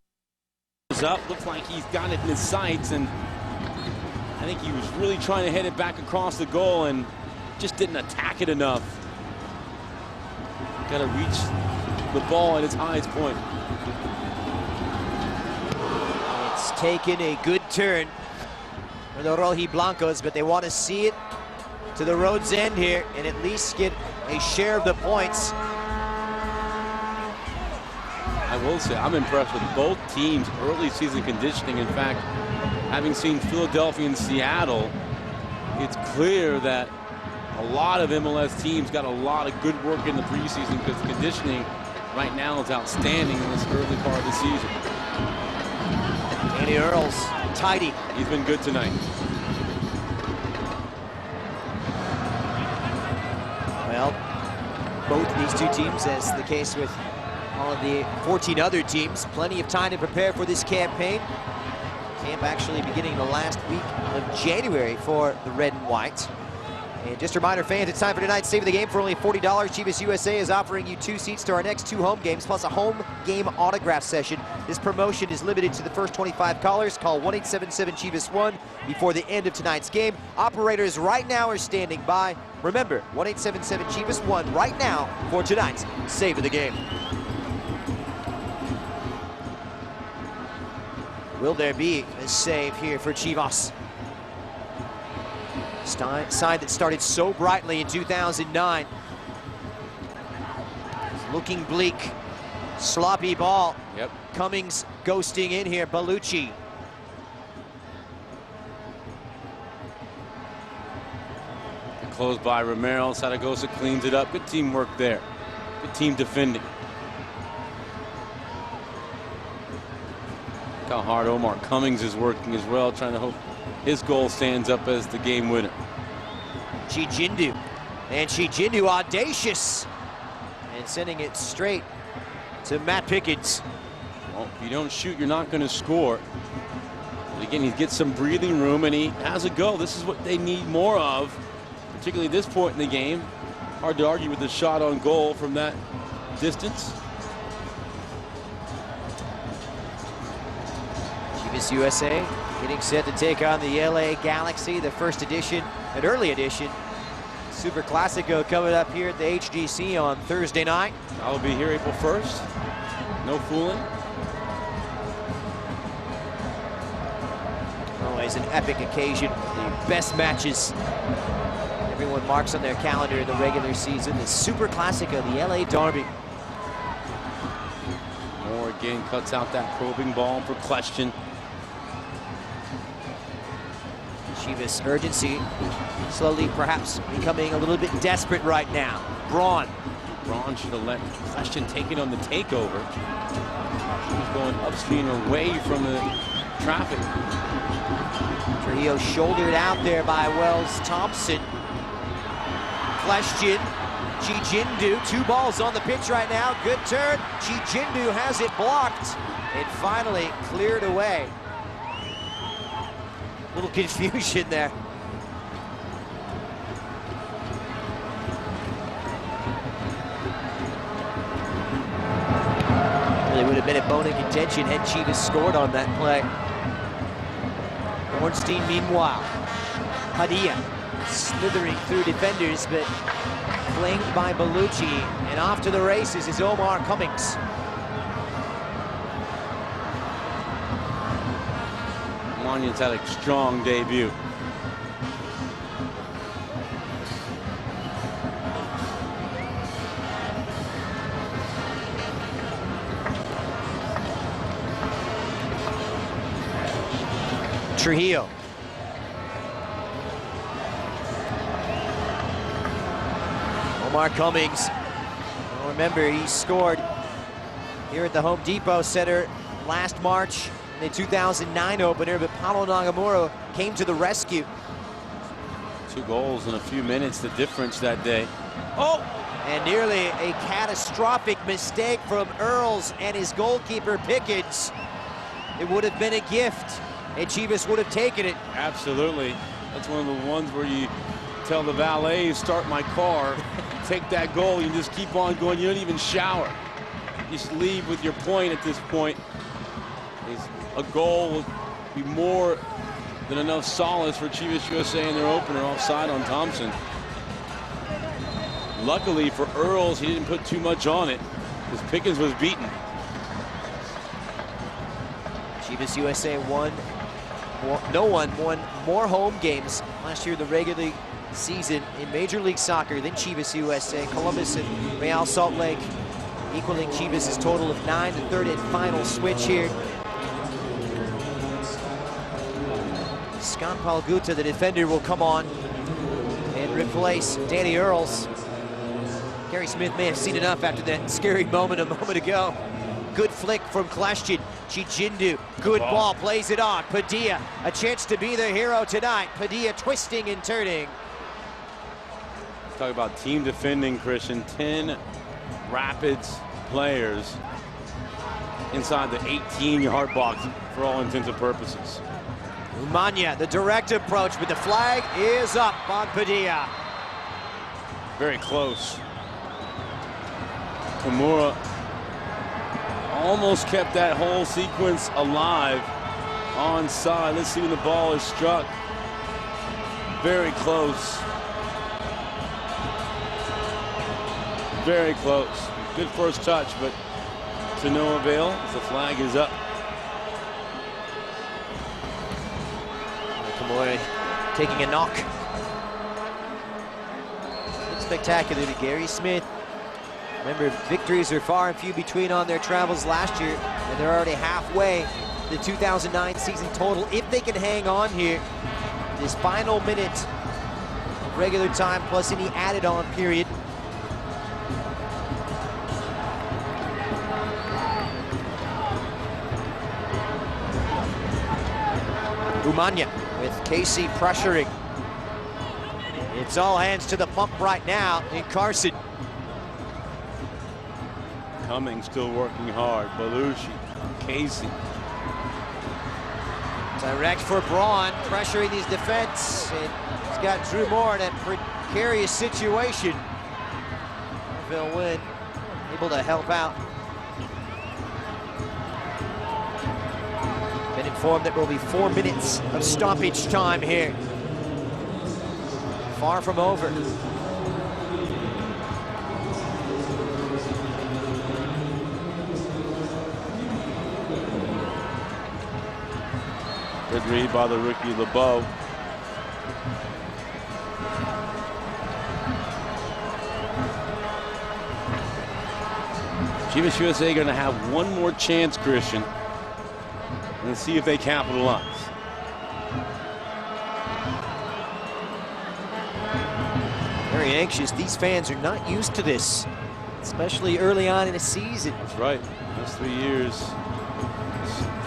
Up, looks like he's got it in his sights, and I think he was really trying to head it back across the goal and just didn't attack it enough. Got to reach the ball at its highest point. It's taken a good turn for the Rojiblancos, but they want to see it to the road's end here and at least get a share of the points. I will say I'm impressed with both teams' early season conditioning. In fact, having seen Philadelphia and Seattle, it's clear that a lot of MLS teams got a lot of good work in the preseason, because the conditioning right now is outstanding in this early part of the season. Danny Earls, tidy. He's been good tonight. Well, both of these two teams, as the case with all of the 14 other teams, plenty of time to prepare for this campaign. Camp actually beginning the last week of January for the red and white. And just a reminder, fans, it's time for tonight's Save of the Game. For only $40, Chivas USA is offering you 2 seats to our next 2 home games, plus a home game autograph session. This promotion is limited to the first 25 callers. Call 1-877-CHIVAS-1 before the end of tonight's game. Operators right now are standing by. Remember, 1-877-CHIVAS-1 right now for tonight's Save of the Game. Will there be a save here for Chivas? Side that started so brightly in 2009. It's looking bleak. Sloppy ball. Yep. Cummings ghosting in here. Bellucci. Closed by Romero. Zaragoza cleans it up. Good teamwork there. Good team defending. Look how hard Omar Cummings is working as well, trying to hope his goal stands up as the game winner. Chijindu. And Chijindu audacious. And sending it straight to Matt Pickens. Well, if you don't shoot, you're not going to score. But again, he gets some breathing room and he has a go. This is what they need more of, particularly at this point in the game. Hard to argue with the shot on goal from that distance. Chivas USA getting set to take on the LA Galaxy, the first edition, an early edition. Super Classico coming up here at the HGC on Thursday night. I'll be here April 1st. No fooling. Always an epic occasion. The best matches everyone marks on their calendar in the regular season. The Super Classico, the LA Derby. Moore again cuts out that probing ball for question. Chivas urgency slowly perhaps becoming a little bit desperate right now. Braun. Braun should have let Question take it on the takeover. He was going upstream away from the traffic. Trujillo shouldered out there by Wells Thompson. Question. Chijindu, 2 balls on the pitch right now. Good turn. Chijindu has it blocked and finally cleared away. Little confusion there. Really would have been a bone in contention had Chivas scored on that play. Ornstein, meanwhile. Padilla slithering through defenders, but flanked by Bellucci. And off to the races is Omar Cummings. Manion's had a strong debut. Trujillo. Omar Cummings. Well, remember, he scored here at the Home Depot Center last March in the 2009 opener, but Paulo Nagamura came to the rescue. 2 goals in a few minutes, the difference that day. Oh! And nearly a catastrophic mistake from Earls and his goalkeeper, Pickens. It would have been a gift, and Chivas would have taken it. Absolutely. That's one of the ones where you tell the valet, start my car, take that goal, you just keep on going. You don't even shower. You just leave with your point at this point. A goal will be more than enough solace for Chivas USA in their opener, offside on Thompson. Luckily for Earls, he didn't put too much on it because Pickens was beaten. Chivas USA won. No one won more home games last year in the regular season in Major League Soccer than Chivas USA. Columbus and Real Salt Lake equaling Chivas' total of 9. The third and final switch here. Scott Palguta, the defender, will come on and replace Danny Earls. Gary Smith may have seen enough after that scary moment a moment ago. Good flick from Kleshchin. Chichindu, good ball, plays it on. Padilla, a chance to be the hero tonight. Padilla twisting and turning. Talk about team defending, Christian. 10 Rapids players inside the 18-yard box for all intents and purposes. Umanya, the direct approach, but the flag is up on Padilla. Very close. Kimura almost kept that whole sequence alive. Onside. Let's see when the ball is struck. Very close. Very close. Good first touch, but to no avail as the flag is up. Kimura taking a knock. It's spectacular to Gary Smith. Remember, victories are far and few between on their travels last year, and they're already halfway the 2009 season total. If they can hang on here, this final minute of regular time plus any added on period. Umanya with Casey pressuring. It's all hands to the pump right now in Carson. Cummings still working hard. Belushi, Casey. Direct for Braun, pressuring his defense. And he's got Drew Moore in a precarious situation. Marvell Wynn able to help out. Been informed that there will be 4 minutes of stoppage time here. Far from over. Good read by the rookie LeBeau. Chivas USA going to have one more chance, Christian, and see if they capitalize. Very anxious. These fans are not used to this, especially early on in a season. That's right. Last 3 years.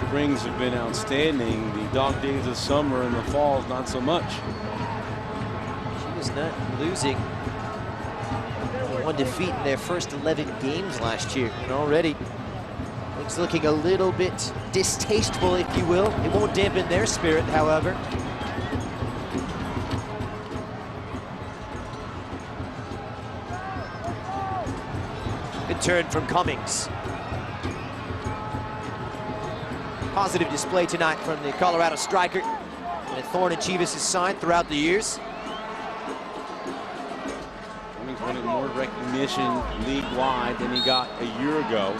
Springs have been outstanding. The dog days of summer and the falls, not so much. She was not losing. One defeat in their first 11 games last year, and already things looking a little bit distasteful, if you will. It won't dampen their spirit, however. Good turn from Cummings. Positive display tonight from the Colorado striker. And a thorn in Chivas' side throughout the years. Cummings wanted more recognition league-wide than he got a year ago.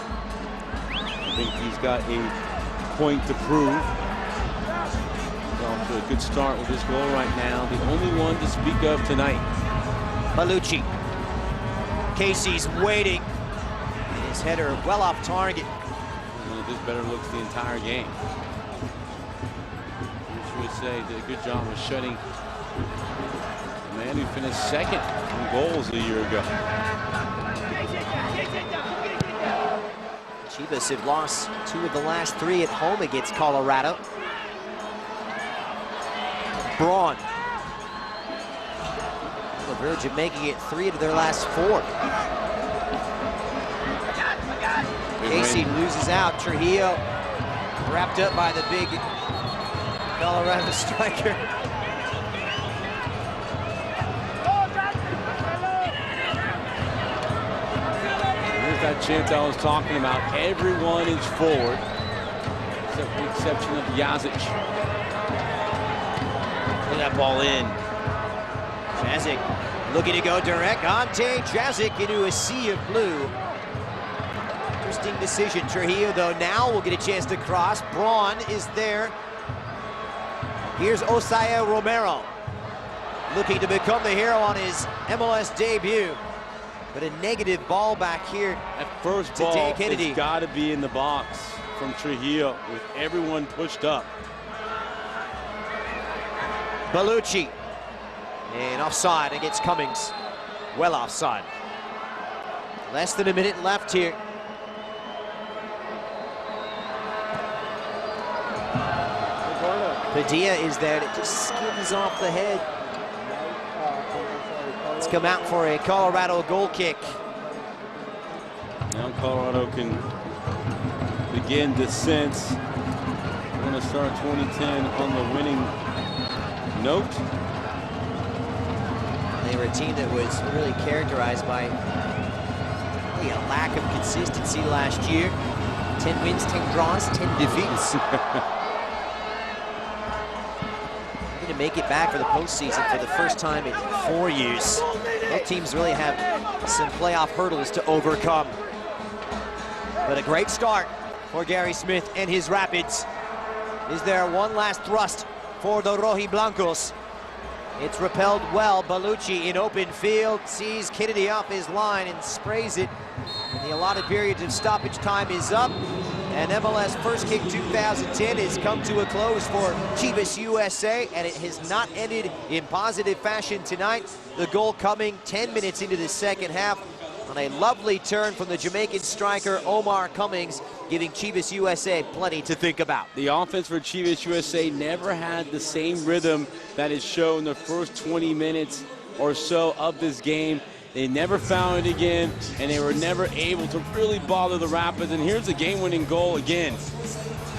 I think he's got a point to prove. He's off to a good start with this goal right now. The only one to speak of tonight. Balucci. Casey's waiting. And his header well off target. One of his better looks the entire game. USA did a good job of shutting man who finished second in goals a year ago. Chivas have lost 2 of the last 3 at home against Colorado. Braun. The verge of making it 3 of their last 4. Casey loses out. Trujillo wrapped up by the big Colorado striker. Here's that chance I was talking about. Everyone is forward, except with the exception of Yazic. Put that ball in. Jazic looking to go direct. Ante Jazic into a sea of blue. Interesting decision. Trujillo, though, now will get a chance to cross. Braun is there. Here's Osaya Romero, looking to become the hero on his MLS debut. But a negative ball back here. That first to ball Dan Kennedy. has got to be in the box from Trujillo with everyone pushed up. Bellucci. And offside against Cummings. Well offside. Less than a minute left here. Padilla is there. It just skims off the head. It's come out for a Colorado goal kick. Now Colorado can begin descent. We're going to start 2010 on the winning note. They were a team that was really characterized by really a lack of consistency last year. 10 wins, 10 draws, 10 defeats. Going to make it back for the postseason for the first time in 4 years. Both teams really have some playoff hurdles to overcome. But a great start for Gary Smith and his Rapids. Is there one last thrust for the Rojiblancos? It's repelled well. Bellucci in open field sees Kennedy off his line and sprays it. And the allotted period of stoppage time is up. And MLS First Kick 2010 has come to a close for Chivas USA, and it has not ended in positive fashion tonight. The goal coming 10 minutes into the second half on a lovely turn from the Jamaican striker Omar Cummings, giving Chivas USA plenty to think about. The offense for Chivas USA never had the same rhythm that is shown the first 20 minutes or so of this game. They never found it again, and they were never able to really bother the Rapids. And here's the game-winning goal again.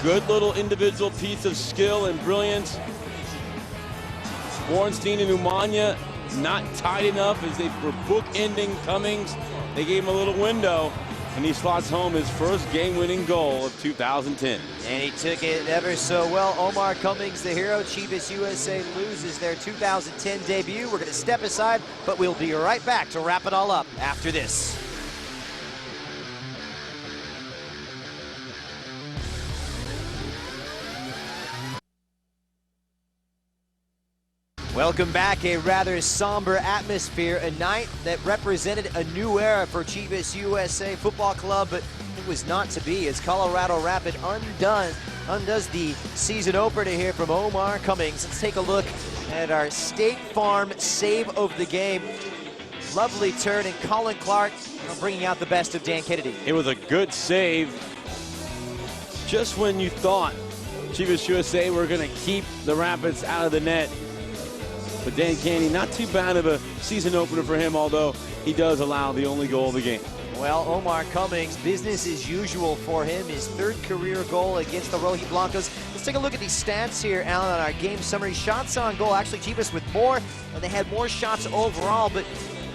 Good little individual piece of skill and brilliance. Bornstein and Umanya not tight enough as they were book-ending Cummings. They gave him a little window, and he slots home his first game-winning goal of 2010. And he took it ever so well. Omar Cummings, the hero. Chivas USA loses their 2010 debut. We're going to step aside, but we'll be right back to wrap it all up after this. Welcome back. A rather somber atmosphere, a night that represented a new era for Chivas USA Football Club, but it was not to be as Colorado Rapid undoes the season opener here from Omar Cummings. Let's take a look at our State Farm save of the game. Lovely turn, and Colin Clark bringing out the best of Dan Kennedy. It was a good save. Just when you thought Chivas USA were going to keep the Rapids out of the net. But Dan Kennedy, not too bad of a season opener for him, although he does allow the only goal of the game. Well, Omar Cummings, business as usual for him. His third career goal against the Rojiblancos. Let's take a look at these stats here, Alan, on our game summary. Shots on goal, actually Chivas with more, and they had more shots overall, but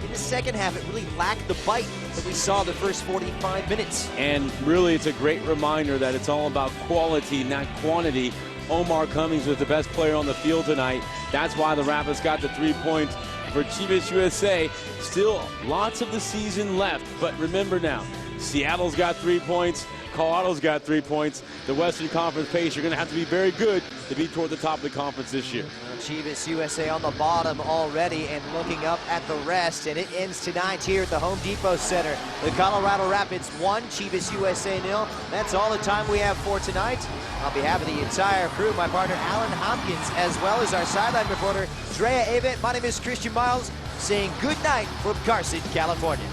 in the second half, it really lacked the bite that we saw the first 45 minutes. And really, it's a great reminder that it's all about quality, not quantity. Omar Cummings was the best player on the field tonight. That's why the Rapids got the 3 points for Chivas USA. Still lots of the season left, but remember now, Seattle's got 3 points, Colorado's got 3 points. The Western Conference pace, you're going to have to be very good to be toward the top of the conference this year. Chivas USA on the bottom already and looking up at the rest, and it ends tonight here at the Home Depot Center. The Colorado Rapids 1, Chivas USA 0. That's all the time we have for tonight. On behalf of the entire crew, my partner Alan Hopkins, as well as our sideline reporter Drea Avent, my name is Christian Miles, saying good night from Carson, California.